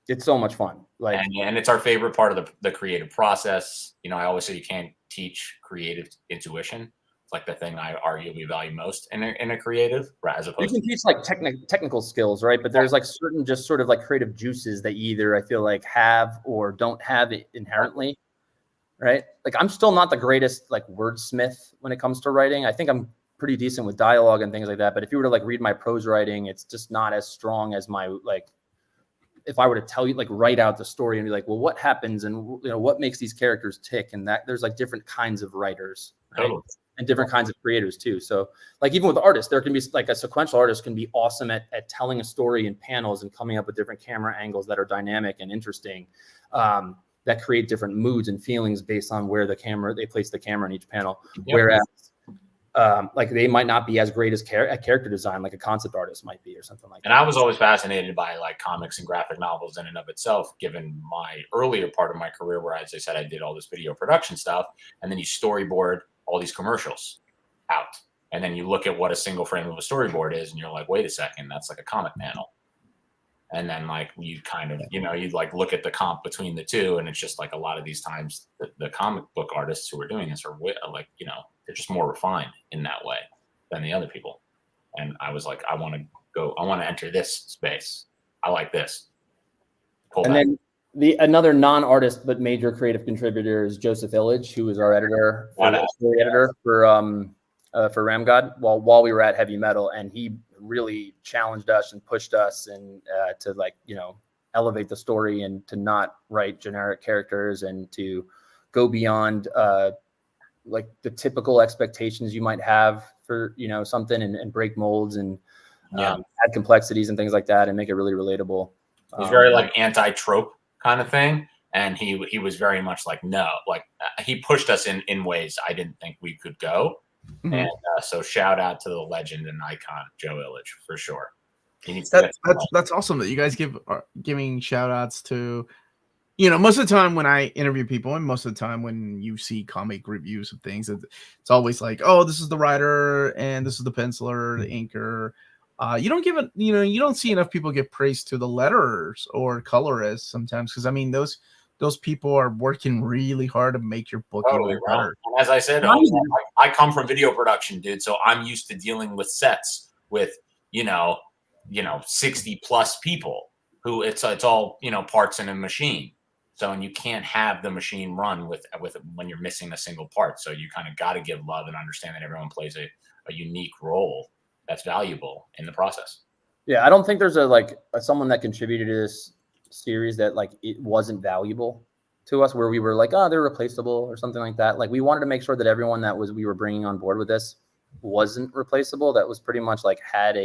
It's so much fun. Like, and it's our favorite part of the creative process. You know, I always say you can't teach creative intuition. Like the thing I arguably value most in a creative, as opposed you can teach like technical skills, right? But there's like certain just sort of like creative juices that you either I feel like have or don't have it inherently, right? Like I'm still not the greatest like wordsmith when it comes to writing. I think I'm pretty decent with dialogue and things like that. But if you were to like read my prose writing, it's just not as strong as my like. If I were to tell you, like write out the story and be like, well, what happens and you know what makes these characters tick, and that there's like different kinds of writers, right? Totally. And different kinds of creators too. So like even with artists, there can be like a sequential artist can be awesome at telling a story in panels and coming up with different camera angles that are dynamic and interesting, that create different moods and feelings based on where they place the camera in each panel. Yep. Whereas like they might not be as great as character design, like a concept artist might be or something like that. And I was always fascinated by like comics and graphic novels in and of itself, given my earlier part of my career where, as I said, I did all this video production stuff, and then you storyboard all these commercials out. And then you look at what a single frame of a storyboard is, and you're like, wait a second, that's like a comic panel. And then like you kind of, you know, you'd like look at the comp between the two, and it's just like a lot of these times the comic book artists who are doing this are like, you know, they're just more refined in that way than the other people. And I was like, I want to enter this space. I like this. Then another non-artist but major creative contributor is Joseph Illage, who is our editor, story editor for RAMGOD while we were at Heavy Metal, and he really challenged us and pushed us and to like, you know, elevate the story and to not write generic characters and to go beyond like the typical expectations you might have for, you know, something and break molds and add complexities and things like that and make it really relatable. He's very like anti-trope kind of thing. And he was very much like, no, like he pushed us in ways I didn't think we could go. Mm-hmm. And so shout out to the legend and icon, Joe Illage, for sure. That's awesome that you guys giving shout outs to, most of the time when I interview people, and most of the time when you see comic reviews of things, it's always like, oh, this is the writer and this is the penciler, the inker. You don't give it, you don't see enough people give praise to the letterers or colorists sometimes, because I mean those people are working really hard to make your book Totally, even bro. better. And as I said, I come from video production, dude, so I'm used to dealing with sets with 60 plus people who it's all parts in a machine. So, and you can't have the machine run with when you're missing a single part. So you kind of got to give love and understand that everyone plays a unique role that's valuable in the process. Yeah, I don't think there's someone that contributed to this series that like it wasn't valuable to us, where we were like, oh, they're replaceable or something like that. Like we wanted to make sure that everyone that we were bringing on board with this wasn't replaceable. That was pretty much like had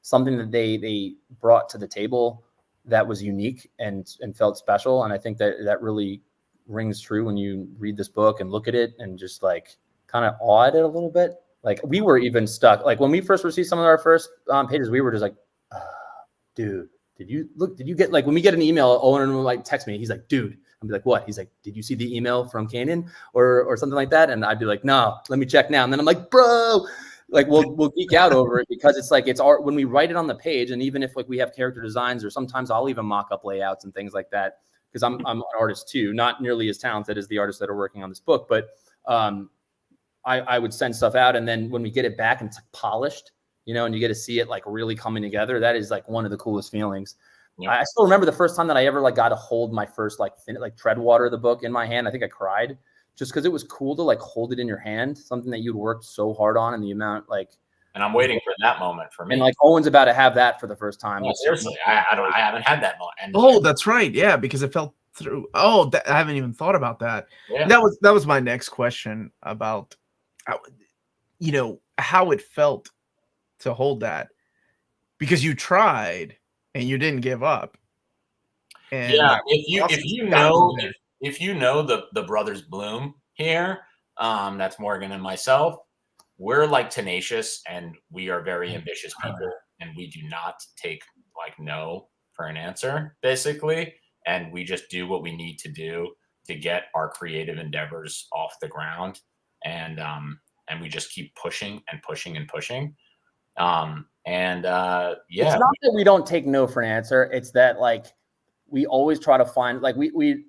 something that they brought to the table that was unique and felt special. And I think that really rings true when you read this book and look at it and just like kind of awe at it a little bit. Like we were even stuck. Like when we first received some of our first pages, we were just like, dude, did you get, like when we get an email, Owen will like text me. He's like, dude, I'll be like, what? He's like, did you see the email from Kanan or something like that? And I'd be like, no, let me check now. And then I'm like, bro, like we'll geek out over it, because it's like, it's art when we write it on the page. And even if like we have character designs, or sometimes I'll even mock up layouts and things like that, because I'm an artist too, not nearly as talented as the artists that are working on this book, but I would send stuff out. And then when we get it back and it's like polished, and you get to see it like really coming together, that is like one of the coolest feelings. Yeah. I still remember the first time that I ever like got to hold my first like Treadwater, the book, in my hand. I think I cried just because it was cool to like hold it in your hand, something that you'd worked so hard on, and the amount like. And I'm waiting for that moment for me. And like Owen's about to have that for the first time. No, seriously, I haven't had that moment. And that's right, yeah, because it fell through. Oh, I haven't even thought about that. Yeah. That was my next question about, how it felt to hold that, because you tried and you didn't give up. And yeah, if you know the brothers Bloom here, that's Morgan and myself. We're like tenacious, and we are very ambitious people, and we do not take like no for an answer, basically. And we just do what we need to do to get our creative endeavors off the ground, and we just keep pushing and pushing and pushing. Yeah, it's not that we don't take no for an answer. It's that like we always try to find like we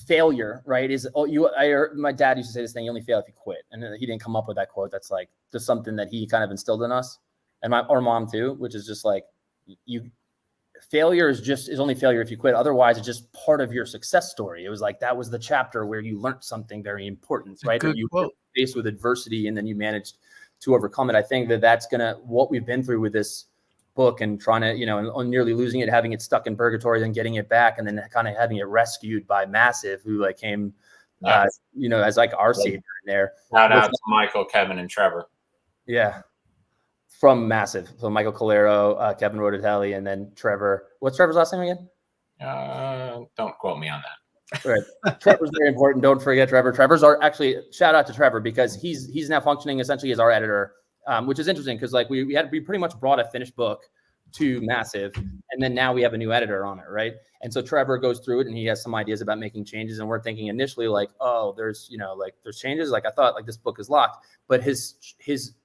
failure, right? Is my dad used to say this thing: you only fail if you quit. And he didn't come up with that quote. That's like just something that he kind of instilled in us, and our mom too, which is just like failure is only failure if you quit. Otherwise, it's just part of your success story. It was like that was the chapter where you learned something very important, right? Or you were faced with adversity and then you managed to overcome it. I think that's what we've been through with this book, and trying to, and nearly losing it, having it stuck in purgatory, then getting it back, and then kind of having it rescued by Massive, who like came, as like our savior in there. Shout out to Michael, Kevin, and Trevor. Yeah. From Massive. So Michael Calero, Kevin Rodatelli, and then Trevor. What's Trevor's last name again? Don't quote me on that. Right. Trevor's very important. Don't forget Trevor. Actually, shout out to Trevor, because he's now functioning essentially as our editor, which is interesting, because like we pretty much brought a finished book to Massive, and then now we have a new editor on it, right? And so Trevor goes through it, and he has some ideas about making changes, and we're thinking initially like, oh, there's there's changes. Like I thought like this book is locked, but his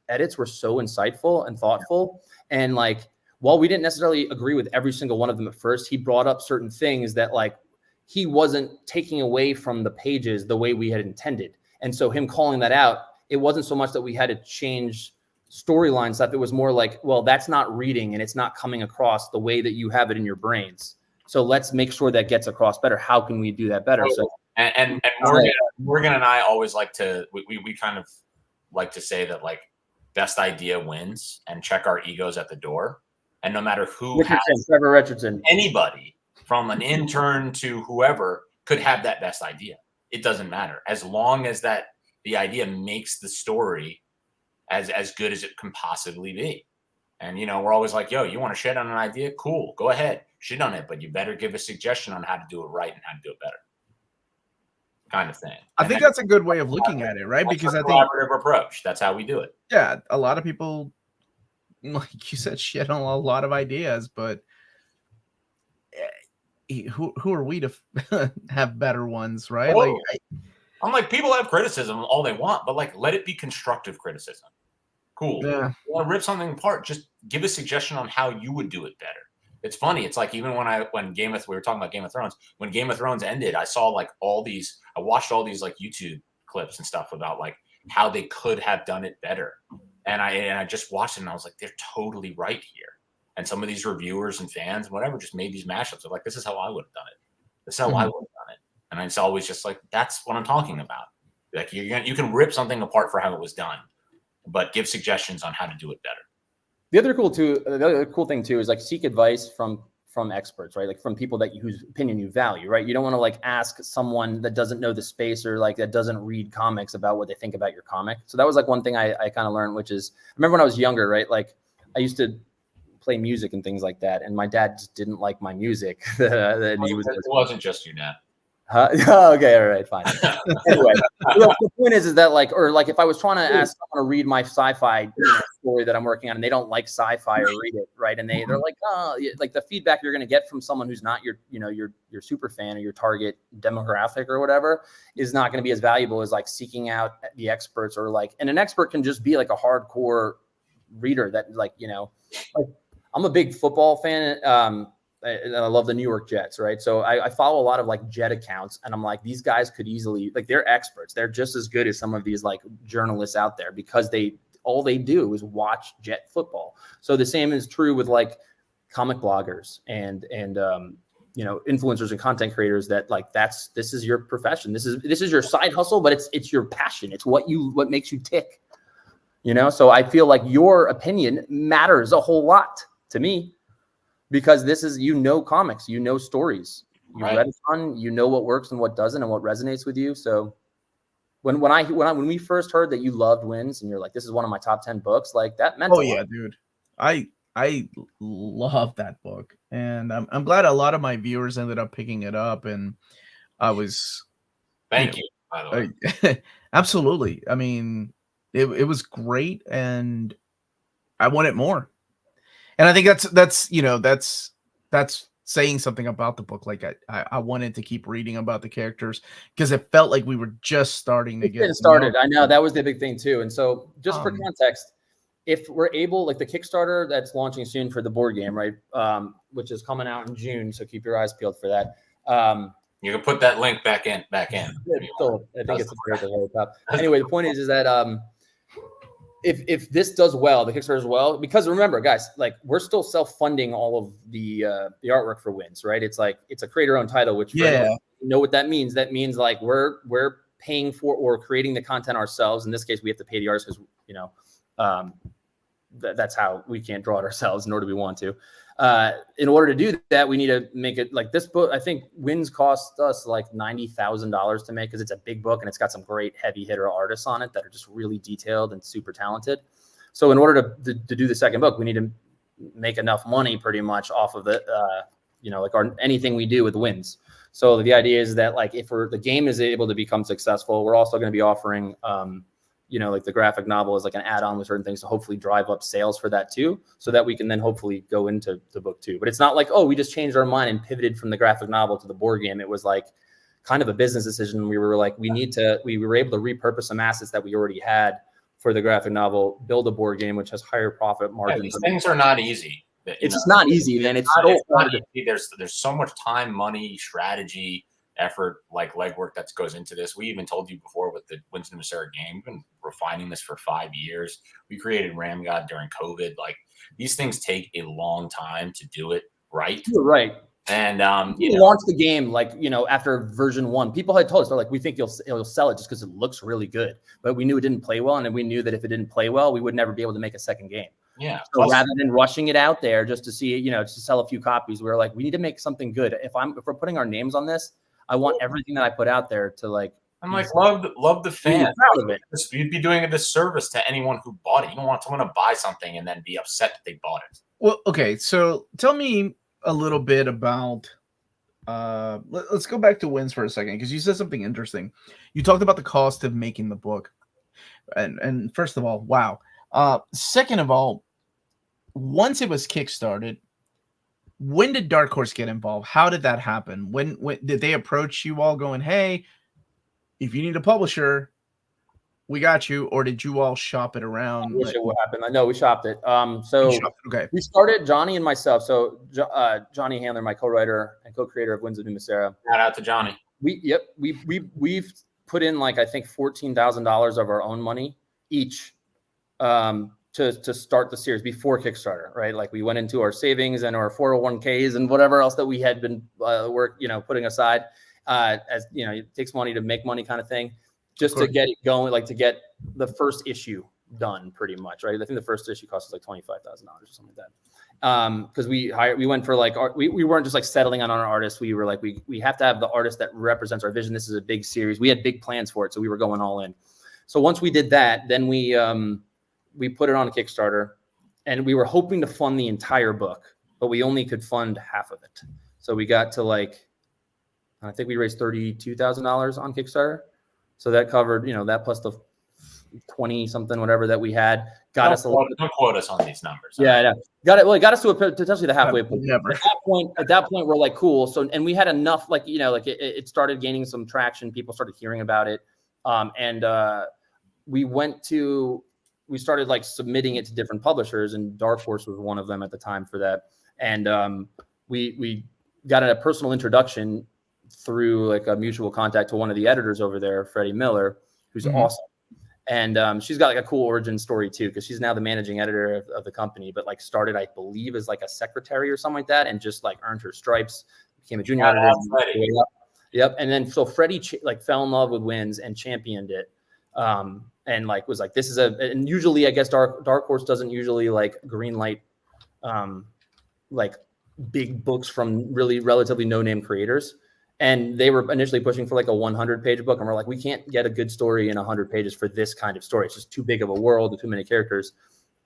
edits were so insightful and thoughtful, and like while we didn't necessarily agree with every single one of them at first, he brought up certain things that like he wasn't taking away from the pages the way we had intended. And so him calling that out, it wasn't so much that we had to change storyline stuff. It was more like, well, that's not reading and it's not coming across the way that you have it in your brains. So let's make sure that gets across better. How can we do that better? So and Morgan and I always like to, we kind of like to say that like best idea wins, and check our egos at the door. And no matter who Trevor Richardson, anybody from an intern to whoever could have that best idea. It doesn't matter, as long as the idea makes the story as good as it can possibly be. And we're always like, yo, you want to shit on an idea? Cool, go ahead, shit on it, but you better give a suggestion on how to do it right and how to do it better, kind of thing. I think that's a good way of looking at it, right? Because I think collaborative approach. That's how we do it. Yeah, a lot of people, like you said, shit on a lot of ideas, but who are we to have better ones, right? Oh. Like, I'm like, people have criticism all they want, but like, let it be constructive criticism. Cool. yeah, You want to rip something apart? Just give a suggestion on how you would do it better. It's funny. It's like even when we were talking about Game of Thrones, when Game of Thrones ended, I saw like I watched all these like YouTube clips and stuff about like how they could have done it better. And I just watched it and I was like, they're totally right here. And some of these reviewers and fans, whatever, just made these mashups of like, this is how I would have done it. This is how I would have done it. And it's always just like, that's what I'm talking about. Like you can rip something apart for how it was done, but give suggestions on how to do it better. The other cool thing too is like seek advice from experts, right? Like from people whose opinion you value, right? You don't want to like ask someone that doesn't know the space or like that doesn't read comics about what they think about your comic. So that was like one thing I kind of learned, which is I remember when I was younger, right? Like I used to play music and things like that, and my dad just didn't like my music. It wasn't just you, Dad. Huh? Okay, all right, fine. Anyway, the point is that like, or like, if I was trying to ask someone to read my sci-fi story that I'm working on, and they don't like sci-fi or read it, right? And they're like, oh, like the feedback you're going to get from someone who's not your super fan or your target demographic or whatever is not going to be as valuable as like seeking out the experts or like, and an expert can just be like a hardcore reader that like, like I'm a big football fan. And I love the New York Jets, right? So I follow a lot of like Jet accounts, and I'm like, these guys could easily, like, they're experts. They're just as good as some of these like journalists out there because all they do is watch Jet football. So the same is true with like comic bloggers and influencers and content creators that like this is your profession. This is your side hustle, but it's your passion. It's what makes you tick. So I feel like your opinion matters a whole lot to me. Because this is, comics, stories, you read a ton, what works and what doesn't and what resonates with you. So when we first heard that you loved Wins and you're like, this is one of my top 10 books, like that meant a lot. yeah, dude. I love that book, and I'm glad a lot of my viewers ended up picking it up, and I was thank you by the way. Absolutely. I mean, it was great, and I wanted more. And I think that's saying something about the book. Like I wanted to keep reading about the characters because it felt like we were just starting to get started. I know that was the big thing too. And so just for context, if we're able, like the Kickstarter that's launching soon for the board game, right? Which is coming out in June. So keep your eyes peeled for that. You can put that link back in. I think it's at the very top. Anyway, the point is that if this does well, the Kickstarter does well, because remember, guys, like we're still self-funding all of the artwork for Wins, right? It's like it's a creator-owned title, which you know what that means. That means like we're paying for or creating the content ourselves. In this case, we have to pay the artists because that's how we can't draw it ourselves, nor do we want to. In order to do that, we need to make it like this book. I think Wins cost us like $90,000 to make because it's a big book and it's got some great heavy hitter artists on it that are just really detailed and super talented. So in order to do the second book, we need to make enough money pretty much off of the, anything we do with Wins. So the idea is that like if the game is able to become successful, we're also going to be offering, like the graphic novel is like an add-on with certain things to hopefully drive up sales for that too, so that we can then hopefully go into the book too. But it's not like, oh, we just changed our mind and pivoted from the graphic novel to the board game. It was like kind of a business decision. We were like, we were able to repurpose some assets that we already had for the graphic novel, build a board game, which has higher profit margins. These things are not easy. It's just not easy, man. It's not easy. There's so much time, money, strategy, effort, like legwork that goes into this. We even told you before with the NUMA SERA game, we've been refining this for 5 years. We created RAMGOD during COVID. Like these things take a long time to do it right. You're right. And you launched the game like after version 1. People had told us, they're like, we think you'll sell it just because it looks really good. But we knew it didn't play well, and we knew that if it didn't play well, we would never be able to make a second game. Yeah. So rather than rushing it out there just to see, just to sell a few copies, we were like, we need to make something good. If we're putting our names on this, I want everything that I put out there to like. I'm like, love the fans. Proud of it. You'd be doing a disservice to anyone who bought it. You don't want someone to buy something and then be upset that they bought it. Well, okay. So tell me a little bit about. Let's go back to Wins for a second because you said something interesting. You talked about the cost of making the book, and first of all, wow. Second of all, once it was kickstarted, when did Dark Horse get involved? How did that happen? When did they approach you all going, hey, if you need a publisher, we got you, or did you all shop it around? I wish it would happen. No, we shopped it. Okay. We started, Johnny and myself. So Johnny Handler, my co-writer and co-creator of Winds of NUMA SERA. Shout out to Johnny. We've put in like, I think $14,000 of our own money each to start the series before Kickstarter, right? Like we went into our savings and our 401ks and whatever else that we had been putting aside, as you know, it takes money to make money kind of thing, just to get it going, like to get the first issue done pretty much, right? I think the first issue cost us like $25,000 or something like that. Because we went for like, we weren't just like settling on our artist. We were like, we have to have the artist that represents our vision. This is a big series. We had big plans for it. So we were going all in. So once we did that, then we put it on a Kickstarter, and we were hoping to fund the entire book, but we only could fund half of it. So we got to like, I think we raised $32,000 on Kickstarter. So that covered, that plus the 20 something, whatever that we had, got us a little bit. Don't quote us on these numbers. Yeah, yeah. Got it. Well, it got us to potentially the halfway point. Never. At that point, we're like, cool. So, and we had enough, like, it started gaining some traction. People started hearing about it. We started like submitting it to different publishers, and Dark Horse was one of them at the time for that. And we got a personal introduction through like a mutual contact to one of the editors over there, Freddie Miller, who's awesome. And she's got like a cool origin story too, because she's now the managing editor of the company, but like started, I believe, as like a secretary or something like that, and just like earned her stripes, became a junior editor. Yep. And then so Freddie like fell in love with Winds and championed it. And like was like, this is and usually I guess Dark Horse doesn't usually like green light like big books from really relatively no-name creators. And they were initially pushing for like a 100-page book, and we're like, we can't get a good story in 100 pages for this kind of story. It's just too big of a world and too many characters.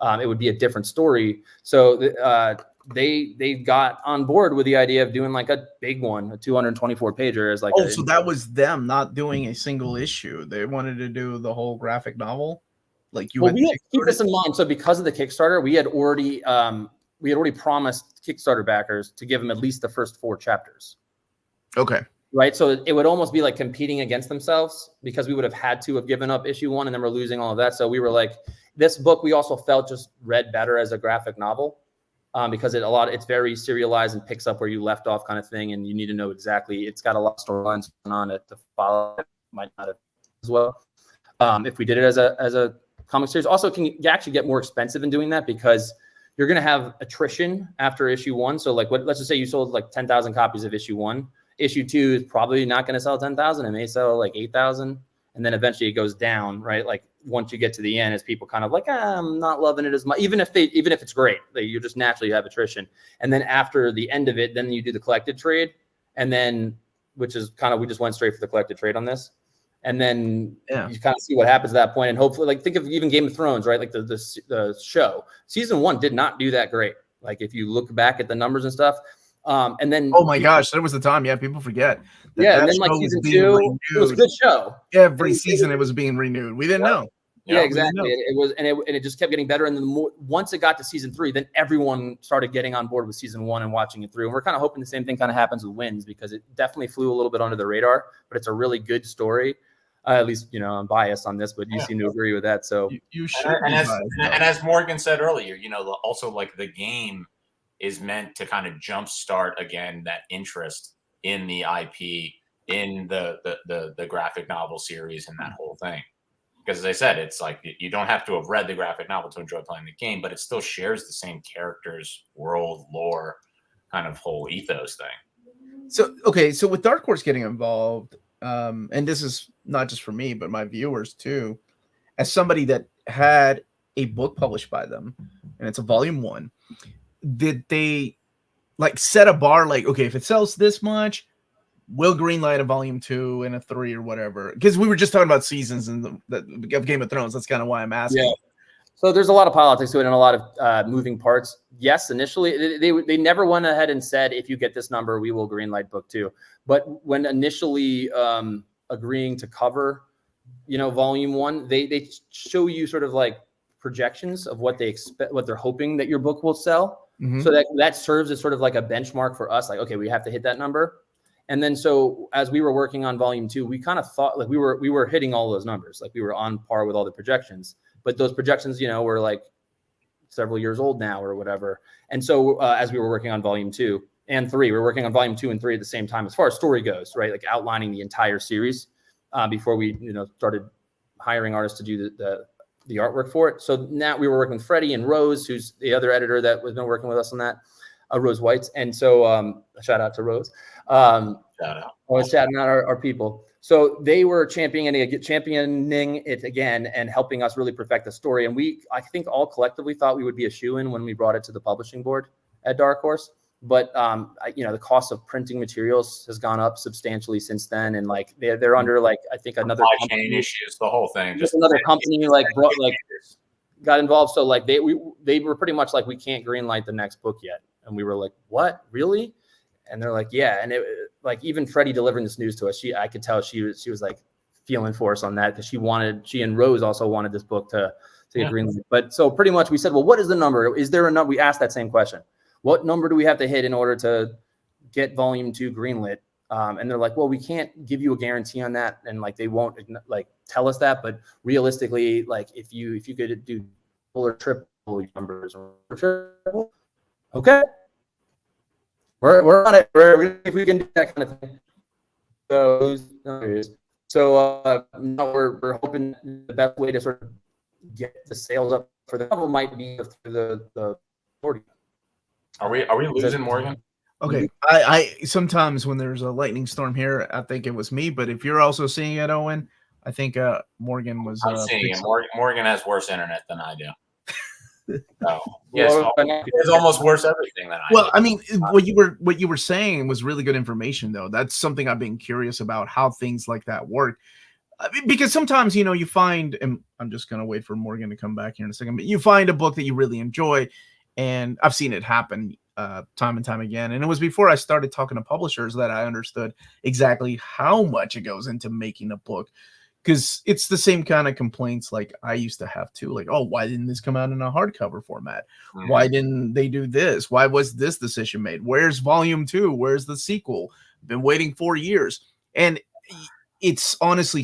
It would be a different story. So they got on board with the idea of doing like a big one, a 224-pager as like. Oh, so that was them not doing a single issue. They wanted to do the whole graphic novel. Like you. Well, we had to keep this in mind. So because of the Kickstarter, we had already promised Kickstarter backers to give them at least the first 4 chapters. Okay. Right. So it would almost be like competing against themselves, because we would have had to have given up issue 1, and then we're losing all of that. So we were like, this book we also felt just read better as a graphic novel, because it's very serialized and picks up where you left off kind of thing. And you need to know exactly, it's got a lot of storylines on it to follow. It might not have as well. If we did it as a comic series, also you actually get more expensive in doing that, because you're going to have attrition after issue 1. So like let's just say you sold like 10,000 copies of issue 1. Issue 2 is probably not going to sell 10,000. It may sell like 8,000. And then eventually it goes down, right? Like once you get to the end, as people kind of like, I'm not loving it as much, even if it's great, you just naturally have attrition. And then after the end of it, then you do the collected trade. And then, which is kind of, we just went straight for the collected trade on this. And then you kind of see what happens at that point. And hopefully, like, think of even Game of Thrones, right? Like the show, season 1 did not do that great. Like if you look back at the numbers and stuff, and then, oh my gosh, there was a time, people forget. And then like season 2, it was a good show. Every season it was being renewed. We didn't know. Yeah, exactly. It was, and it just kept getting better. And then once it got to season 3, then everyone started getting on board with season 1 and watching it through. And we're kind of hoping the same thing kind of happens with Winds, because it definitely flew a little bit under the radar, but it's a really good story. At least, I'm biased on this, but you seem to agree with that. So you should. And as Morgan said earlier, also like the game is meant to kind of jumpstart again that interest in the IP, in the graphic novel series, and that whole thing. Because as I said, it's like you don't have to have read the graphic novel to enjoy playing the game, but it still shares the same characters, world, lore, kind of whole ethos thing. So, okay, so with Dark Horse getting involved, and this is not just for me, but my viewers too, as somebody that had a book published by them, and it's a volume 1, did they like set a bar, like, okay, if it sells this much, we'll greenlight a volume 2 and a 3 or whatever? Because we were just talking about seasons and of Game of Thrones. That's kind of why I'm asking. Yeah. So there's a lot of politics to it and a lot of moving parts. Yes, initially they never went ahead and said, if you get this number, we will greenlight book 2. But when initially agreeing to cover, volume 1, they show you sort of like projections of what they expect, what they're hoping that your book will sell. Mhm. So that serves as sort of like a benchmark for us. Like, okay, we have to hit that number. And then so as we were working on volume 2, we kind of thought like we were hitting all those numbers. Like we were on par with all the projections. But those projections, were like several years old now or whatever. And so as we were working on volume 2 and 3, we were working on volume 2 and 3 at the same time as far as story goes, right? Like outlining the entire series before we started hiring artists to do the artwork for it. So now we were working with Freddie and Rose, who's the other editor that was been working with us on that, Rose Whites. And so shout out to Rose. Shout out. Always shouting out our people. So they were championing it again and helping us really perfect the story. And I think all collectively thought we would be a shoo-in when we brought it to the publishing board at Dark Horse. But the cost of printing materials has gone up substantially since then, and like they're under like I think another supply chain issues, the whole thing. Just another company got involved. So like they were pretty much like, we can't greenlight the next book yet, and we were like, what, really? And they're like, yeah. And it like even Freddie delivering this news to us, I could tell she was like feeling for us on that because she and Rose also wanted this book to get greenlit. But so pretty much we said, well, what is the number? Is there a number? We asked that same question. What number do we have to hit in order to get volume 2 greenlit? And they're like, well, we can't give you a guarantee on that. And like, they won't like tell us that, but realistically, like if you could do double or triple numbers or triple, okay. We're on it. If we can do that kind of thing. So now we're hoping the best way to sort of get the sales up for the novel might be through the 40. Are we losing Morgan? Okay. I sometimes when there's a lightning storm here, I think it was me, but if you're also seeing it, Owen, I think Morgan was I'm seeing it. Morgan has worse internet than I do. So yes, it's almost worse everything than I do. Well, I mean, what you were saying was really good information, though. That's something I've been curious about, how things like that work. I mean, because sometimes, you find, and I'm just going to wait for Morgan to come back here in a second, but you find a book that you really enjoy, and I've seen it happen time and time again. And it was before I started talking to publishers that I understood exactly how much it goes into making a book. Because it's the same kind of complaints like I used to have too. Like, oh, why didn't this come out in a hardcover format? Why didn't they do this? Why was this decision made? Where's volume 2? Where's the sequel? Been waiting 4 years. And it's honestly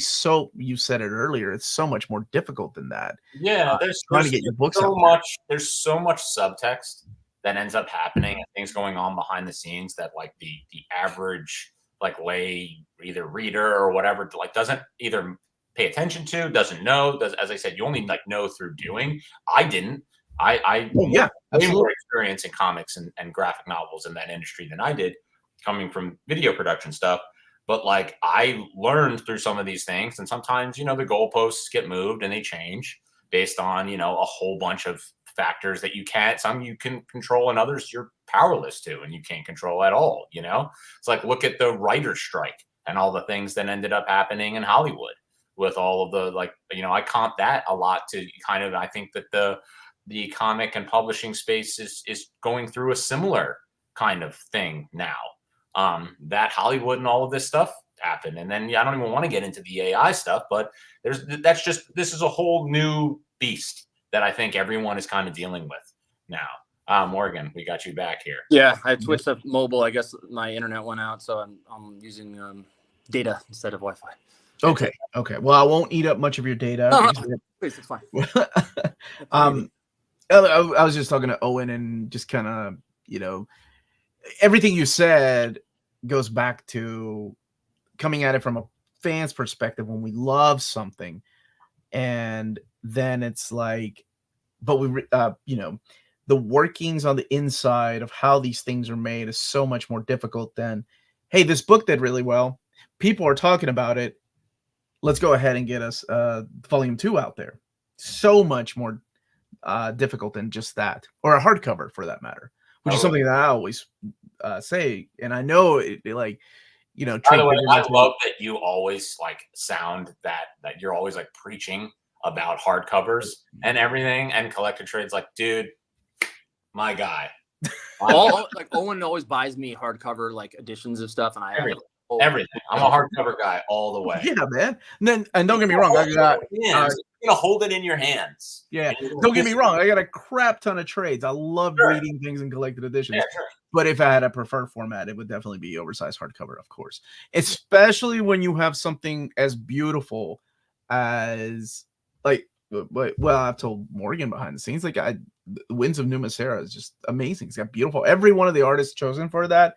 you said it earlier, it's so much more difficult than that. Yeah, there's trying to get your books so out much. There's so much subtext that ends up happening and things going on behind the scenes that like the average like lay either reader or whatever like doesn't either pay attention to, doesn't know. As I said, you only like know through doing. I didn't. I way more experience in comics and graphic novels in that industry than I did, coming from video production stuff. But like I learned through some of these things, and sometimes the goalposts get moved and they change based on a whole bunch of factors that some you can control and others you're powerless to and you can't control at all. It's like look at the writer's strike and all the things that ended up happening in Hollywood with all of the I comp that a lot to kind of I think that the comic and publishing space is going through a similar kind of thing now. That Hollywood and all of this stuff happened. And then I don't even want to get into the AI stuff, but this is a whole new beast that I think everyone is kind of dealing with now. Morgan, we got you back here. Yeah, I switched to mobile. I guess my internet went out, so I'm using data instead of Wi-Fi. Okay. Well, I won't eat up much of your data. No, please, it's fine. I was just talking to Owen and just kind of, everything you said goes back to coming at it from a fan's perspective when we love something. And then it's like, but the workings on the inside of how these things are made is so much more difficult than, hey, this book did really well. People are talking about it. Let's go ahead and get us volume 2 out there. So much more difficult than just that, or a hardcover for that matter, which is something that I always say. And I know it like, by the way, I love that you always like sound that you're always like preaching about hardcovers and everything and collector trades. Like, dude, my guy. Like Owen always buys me hardcover like editions of stuff, and I everything. I'm a hardcover guy all the way. Yeah, man. And don't get me wrong, I got you're gonna hold it in your hands. yeah. Don't get me wrong, I got a crap ton of trades. I love reading things in collected editions. Yeah, sure. But if I had a preferred format, it would definitely be oversized hardcover, of course. Especially when you have something as beautiful as like, well, I've told Morgan behind the scenes, like the Winds of NUMA SERA is just amazing. It's got beautiful. Every one of the artists chosen for that,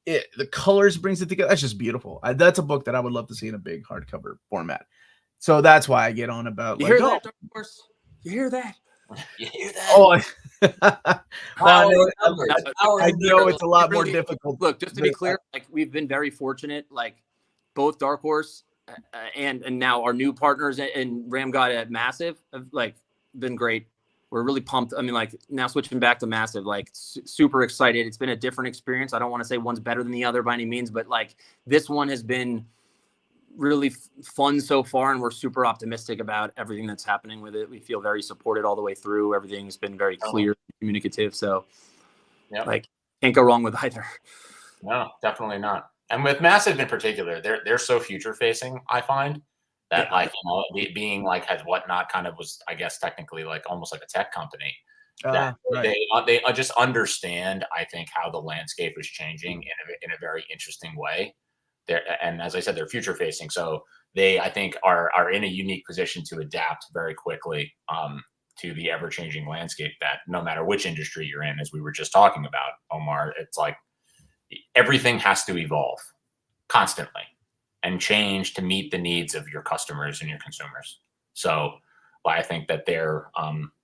the colors brings it together. That's just beautiful. That's a book that I would love to see in a big hardcover format. So that's why I get on about. You like, hear that, Dark Horse? You hear that? You hear that? Oh, I know it's a lot more difficult. Look, just to be clear, like we've been very fortunate. Like both Dark Horse and now our new partners in RAMGOD at Massive have like been great. We're really pumped. I mean, like now switching back to Massive, like super excited. It's been a different experience. I don't want to say one's better than the other by any means, but like this one has been really fun so far, and we're super optimistic about everything that's happening with it. We feel very supported all the way through. Everything's been very clear, communicative. So, like, can't go wrong with either. No, definitely not. And with Massive in particular, they're so future facing. I find that like being like has whatnot kind of was, I guess, technically like almost like a tech company. That they just understand, I think, how the landscape is changing in a very interesting way. And as I said, they're future facing. So they, I think, are in a unique position to adapt very quickly to the ever changing landscape that no matter which industry you're in, as we were just talking about, Omar, it's like everything has to evolve constantly and change to meet the needs of your customers and your consumers. So I think that they're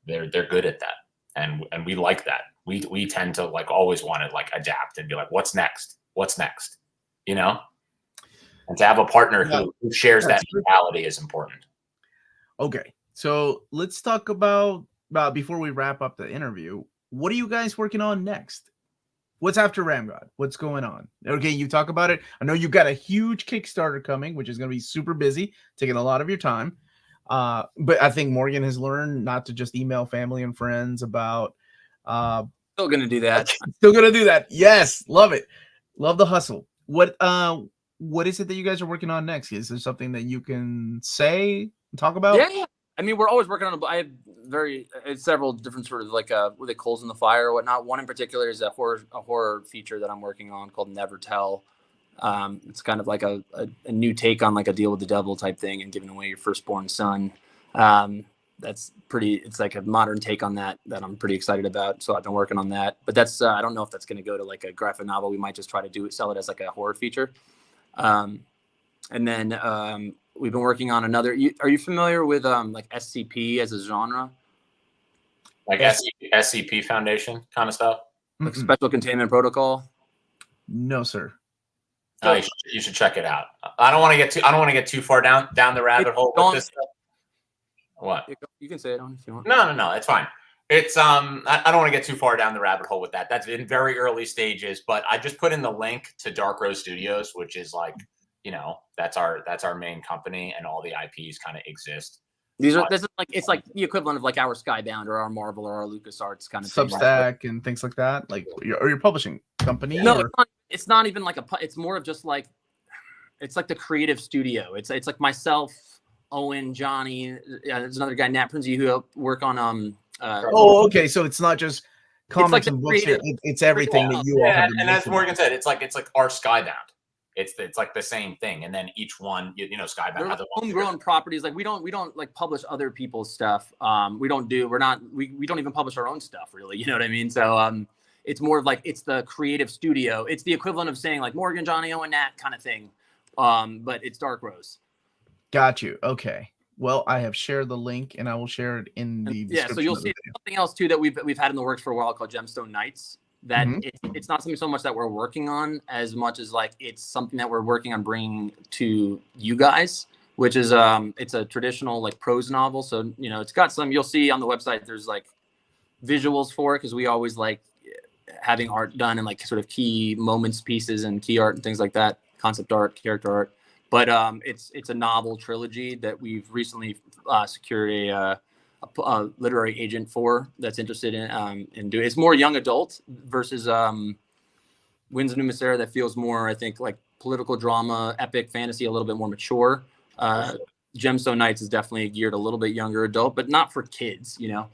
good at that. And we like that. We tend to like always want to like adapt and be like, what's next? What's next? You know? And to have a partner who shares that mentality is important. Okay, so let's talk about before we wrap up the interview. What are you guys working on next? What's after RAMGOD? What's going on? Okay, you talk about it. I know you've got a huge Kickstarter coming, which is going to be super busy, taking a lot of your time. But I think Morgan has learned not to just email family and friends about. Still going to do that. Still going to do that. Yes, love it. Love the hustle. What is it that you guys are working on next? Is there something that you can say and talk about? Yeah. I mean, we're always working on I have several different sort of like what they coals in the fire or whatnot. One in particular is a horror feature that I'm working on called Never Tell. It's kind of like a new take on like a deal with the devil type thing and giving away your firstborn son. That's it's like a modern take on that I'm pretty excited about. So I've been working on that, but that's, I don't know if that's going to go to like a graphic novel. We might just try to sell it as like a horror feature. And then we've been working on another. Are you familiar with like SCP as a genre? Like SCP Foundation kind of stuff? Like Special Containment Protocol? No, sir. So, you should check it out. I don't want to get too far down the rabbit hole with this stuff. What? You can say it on if you want. No, it's fine. It's I don't want to get too far down the rabbit hole with that. That's in very early stages, but I just put in the link to Dark Rose Studios, which is like, that's our main company, and all the IPs kind of exist. This is like, it's like the equivalent of like our Skybound or our Marvel or our LucasArts kind of Substack and things like that, like your publishing company. No, it's not even like it's more of just like, it's like the creative studio. It's like myself, Owen, Johnny. There's another guy, Nat Prinzi, who work on okay, so it's not just comics like and books here. It's everything that you all have. And as Morgan said, it's like our Skybound. It's like the same thing, and then each one, Skybound has homegrown properties. Like we don't like publish other people's stuff. We don't even publish our own stuff, really. You know what I mean? So it's more of like, it's the creative studio. It's the equivalent of saying like Morgan, Johnny, Owen, Nat kind of thing. But it's Dark Rose. Got you. Okay. Well, I have shared the link, and I will share it in the description. Yeah, so you'll see something else too that we've had in the works for a while called Gemstone Nights. That it's not something so much that we're working on as much as like it's something that we're working on bringing to you guys, which is it's a traditional like prose novel. So it's got some, you'll see on the website, there's like visuals for it because we always like having art done and like sort of key moments pieces and key art and things like that, concept art, character art. But it's a novel trilogy that we've recently secured a literary agent for that's interested in doing. It's more young adult versus Winds of NUMA SERA that feels more, I think, like political drama, epic fantasy, a little bit more mature. Gemstone Knights is definitely geared a little bit younger adult, but not for kids, you know.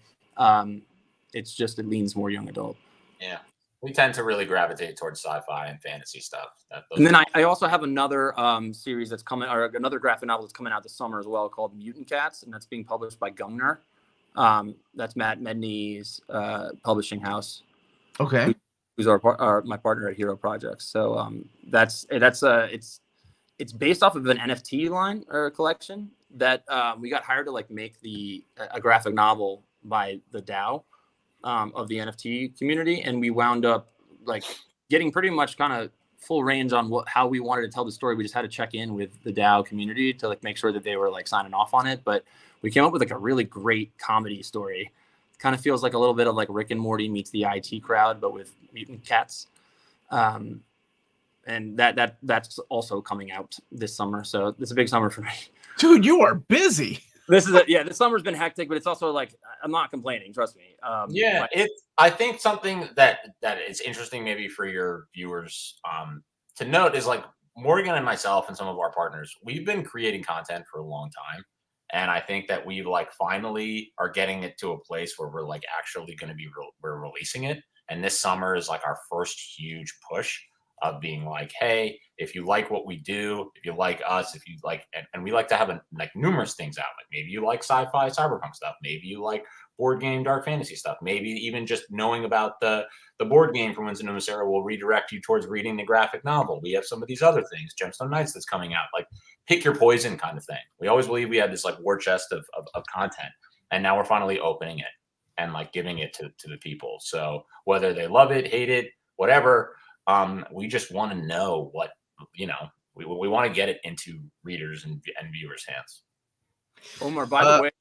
It's just, it leans more young adult. Yeah. We tend to really gravitate towards sci-fi and fantasy stuff. And then I also have another series that's coming, or another graphic novel that's coming out this summer as well, called Mutant Cats, and that's being published by Gungner. That's Matt Medney's publishing house. Okay. Who's my partner at Hero Projects. So it's based off of an NFT line or collection that we got hired to like make a graphic novel by the DAO of the NFT community, and we wound up like getting pretty much kind of full range on how we wanted to tell the story. We just had to check in with the DAO community to like make sure that they were like signing off on it. But we came up with like a really great comedy story. Kind of feels like a little bit of like Rick and Morty meets the IT crowd, but with mutant cats. And that's also coming out this summer. So it's a big summer for me. Dude, you are busy. This summer's been hectic, but it's also like, I'm not complaining. Trust me. I think something that is interesting maybe for your viewers to note is like Morgan and myself and some of our partners, we've been creating content for a long time. And I think that we like finally are getting it to a place where we're like actually going to be we're releasing it. And this summer is like our first huge push of being like, hey, if you like what we do, if you like us, if you like, and we like to have like numerous things out. Like maybe you like sci-fi, cyberpunk stuff. Maybe you like board game, dark fantasy stuff. Maybe even just knowing about the board game from NUMA SERA will redirect you towards reading the graphic novel. We have some of these other things, Gemstone Knights that's coming out. Like pick your poison kind of thing. We always believe we had this like war chest of content, and now we're finally opening it and like giving it to the people. So whether they love it, hate it, whatever, we just want to know what, you know, we want to get it into readers and viewers' hands. Omar, by the way,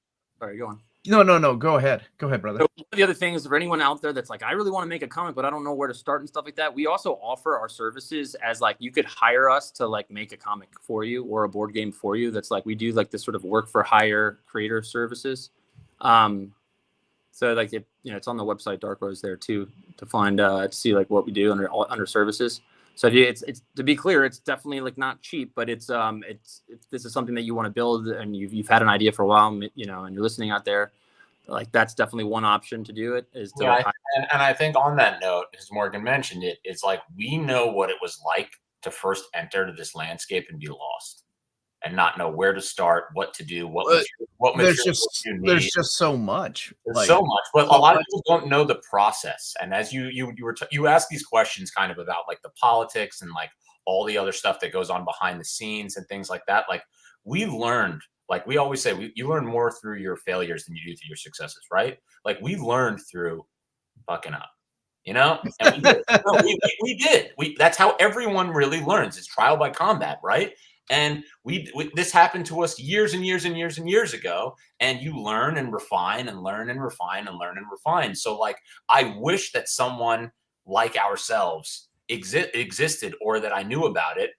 sorry, go on. No. Go ahead, brother. So one of the other things for anyone out there that's like, I really want to make a comic, but I don't know where to start and stuff like that. We also offer our services as like, you could hire us to like make a comic for you or a board game for you. That's like, we do like this sort of work for hire creator services. So like, it's on the website, Dark Rose there too, to find, to see like what we do under services. So it's to be clear, it's definitely like not cheap, but it's this is something that you want to build and you've had an idea for a while, you know, and you're listening out there. Like that's definitely one option to do it is to and I think on that note, as Morgan mentioned it, it's like we know what it was like to first enter this landscape and be lost and not know where to start, what to do, what there's just so much. There's so much, but a lot of people don't know the process. And as you ask these questions kind of about like the politics and like all the other stuff that goes on behind the scenes and things like that. Like we learned, like we always say, you learn more through your failures than you do through your successes, right? Like we learned through fucking up, you know? And we did. That's how everyone really learns. It's trial by combat, right? And this happened to us years and years and years and years ago. And you learn and refine and learn and refine and learn and refine. So like, I wish that someone like ourselves existed or that I knew about it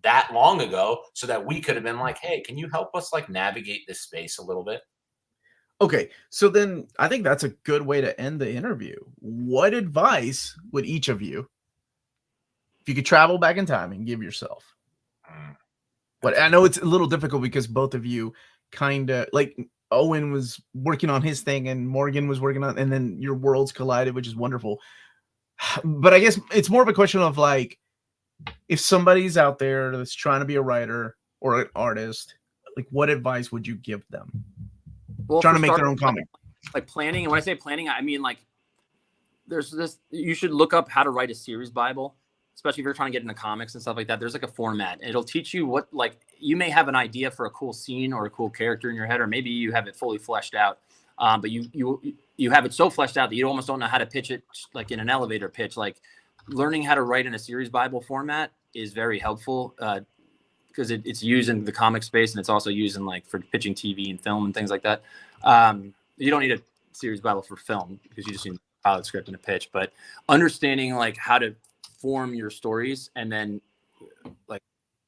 that long ago so that we could have been like, hey, can you help us like navigate this space a little bit? Okay. So then I think that's a good way to end the interview. What advice would each of you, if you could travel back in time and give yourself? But I know it's a little difficult because both of you kind of like Owen was working on his thing and Morgan was working on, and then your worlds collided, which is wonderful. But I guess it's more of a question of like, if somebody's out there that's trying to be a writer or an artist, like what advice would you give them? Well, trying to make their own comic. Like planning. And when I say planning, I mean like there's this, you should look up how to write a series Bible. Especially if you're trying to get into comics and stuff like that, there's like a format. It'll teach you what, like, you may have an idea for a cool scene or a cool character in your head, or maybe you have it fully fleshed out. But you have it so fleshed out that you almost don't know how to pitch it, like in an elevator pitch. Like learning how to write in a series Bible format is very helpful because it's used in the comic space and it's also used in like for pitching TV and film and things like that. You don't need a series Bible for film because you just need a pilot script and a pitch. But understanding like how to form your stories and then like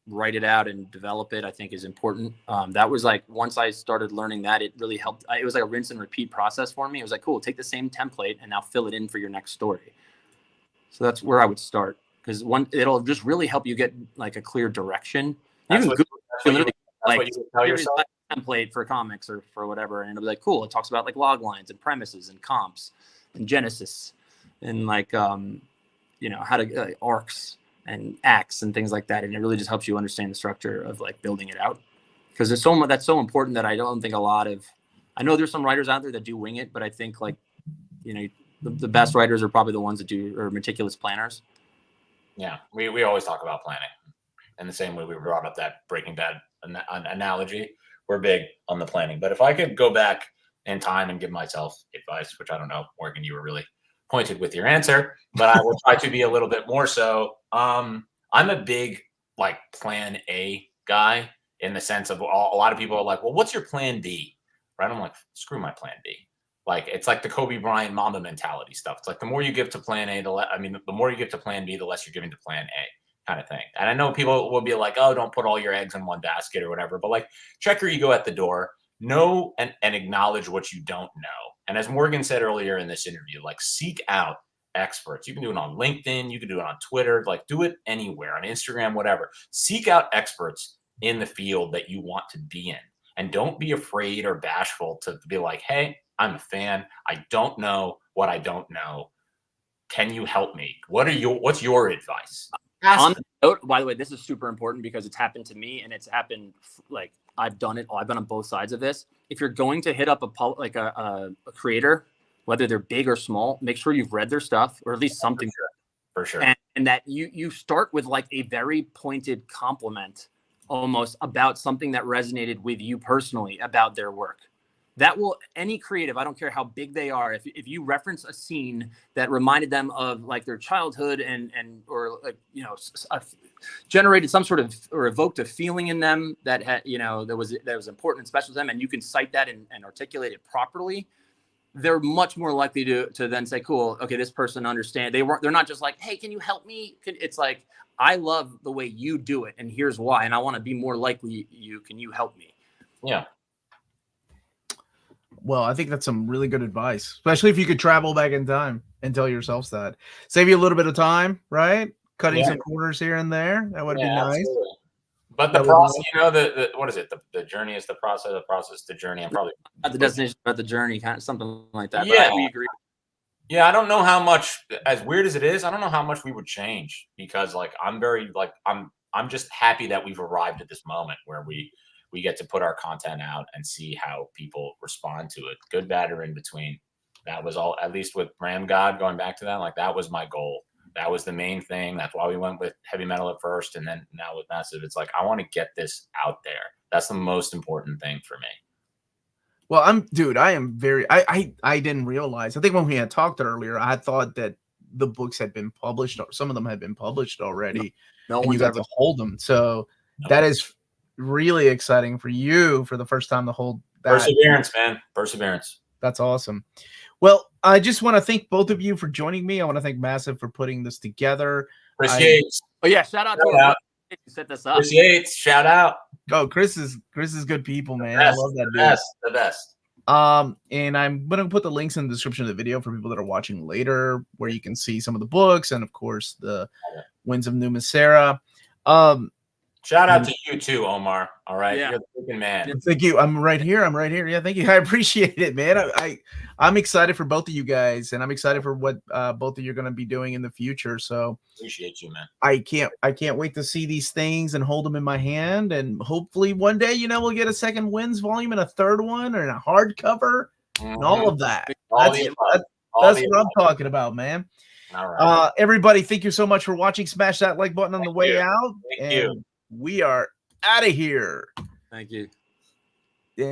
write it out and develop it, I think is important. That was like, once I started learning that, it really helped. It was like a rinse and repeat process for me. It was like, cool, take the same template and now fill it in for your next story. So that's where I would start. because it'll just really help you get like a clear direction. That's Even what, Google, that's what you would tell here's yourself. a template for comics or for whatever, and it'll be like, cool. It talks about like log lines and premises and comps and genesis and like how to arcs and acts and things like that, and it really just helps you understand the structure of like building it out, because there's so much that's so important that I don't think I know there's some writers out there that do wing it, but I think like the best writers are probably the ones that are meticulous planners. Yeah, we always talk about planning in the same way we brought up that Breaking Bad analogy. We're big on the planning. But if I could go back in time and give myself advice, which I don't know, Morgan, you were really pointed with your answer, but I will try to be a little bit more so. I'm a big like plan A guy, in the sense of a lot of people are like, well, what's your plan B? Right? I'm like, screw my plan B. Like, it's like the Kobe Bryant Mamba mentality stuff. It's like the more you give to plan A, the more you give to plan B, the less you're giving to plan A, kind of thing. And I know people will be like, oh, don't put all your eggs in one basket or whatever, but like, check your ego at the door, know and acknowledge what you don't know. And as Morgan said earlier in this interview, like, seek out experts. You can do it on LinkedIn, you can do it on Twitter, like, do it anywhere, on Instagram, whatever. Seek out experts in the field that you want to be in. And don't be afraid or bashful to be like, hey, I'm a fan. I don't know what I don't know. Can you help me? What's your advice? On the note, by the way, this is super important because it's happened to me, and it's happened like I've done it. I've been on both sides of this. If you're going to hit up a creator, whether they're big or small, make sure you've read their stuff, or at least something. For sure. And that you start with like a very pointed compliment, almost, about something that resonated with you personally about their work. That will, any creative, I don't care how big they are, if you reference a scene that reminded them of like their childhood or like, generated some sort of, or evoked a feeling in them that had, that was important and special to them, and you can cite that and articulate it properly, they're much more likely to then say, cool, okay, this person understand. They're not just like, hey, can you help me? It's like, I love the way you do it, and here's why, and I want to be more likely you. Can you help me? Yeah. Well, I think that's some really good advice, especially if you could travel back in time and tell yourselves that. Save you a little bit of time, right? Cutting some corners here and there. That would be nice. Absolutely. But the process, the what is it? The journey is the process. The process, the journey. I'm probably not the destination, but the journey, kind of something like that. Yeah, but we agree. Yeah, I don't know how much, as weird as it is, I don't know how much we would change, because like I'm just happy that we've arrived at this moment where we get to put our content out and see how people respond to it, good, bad, or in between. That was all, at least with RAMGOD, going back to that, like that was my goal. That was the main thing. That's why we went with heavy metal at first, and then now with massive. It's like, I want to get this out there. That's the most important thing for me. Well, I am very, I didn't realize, I think when we had talked earlier, I thought that the books had been published, or some of them had been published already. No and you got to hold them. So that is really exciting for you for the first time to hold that. Perseverance, man. Perseverance. That's awesome. Well, I just want to thank both of you for joining me. I want to thank Massive for putting this together. Chris Yates. Oh yeah, shout out to him. Set this up. Chris Yates, shout out. Oh, Chris is good people, man. I love that dude. The best. And I'm gonna put the links in the description of the video for people that are watching later, where you can see some of the books and of course the Winds of NUMA SERA. Shout out to you too, Omar. All right, yeah. You're the freaking man. Thank you. I'm right here. Yeah, thank you. I appreciate it, man. I'm excited for both of you guys, and I'm excited for what both of you are going to be doing in the future. So appreciate you, man. I can't wait to see these things and hold them in my hand, and hopefully one day, we'll get a second Winds volume and a third one, or a hardcover, and all of that. That's what I'm talking about, man. All right. Everybody, thank you so much for watching. Smash that like button on the way out. Thank you. We are out of here. Thank you. Yeah.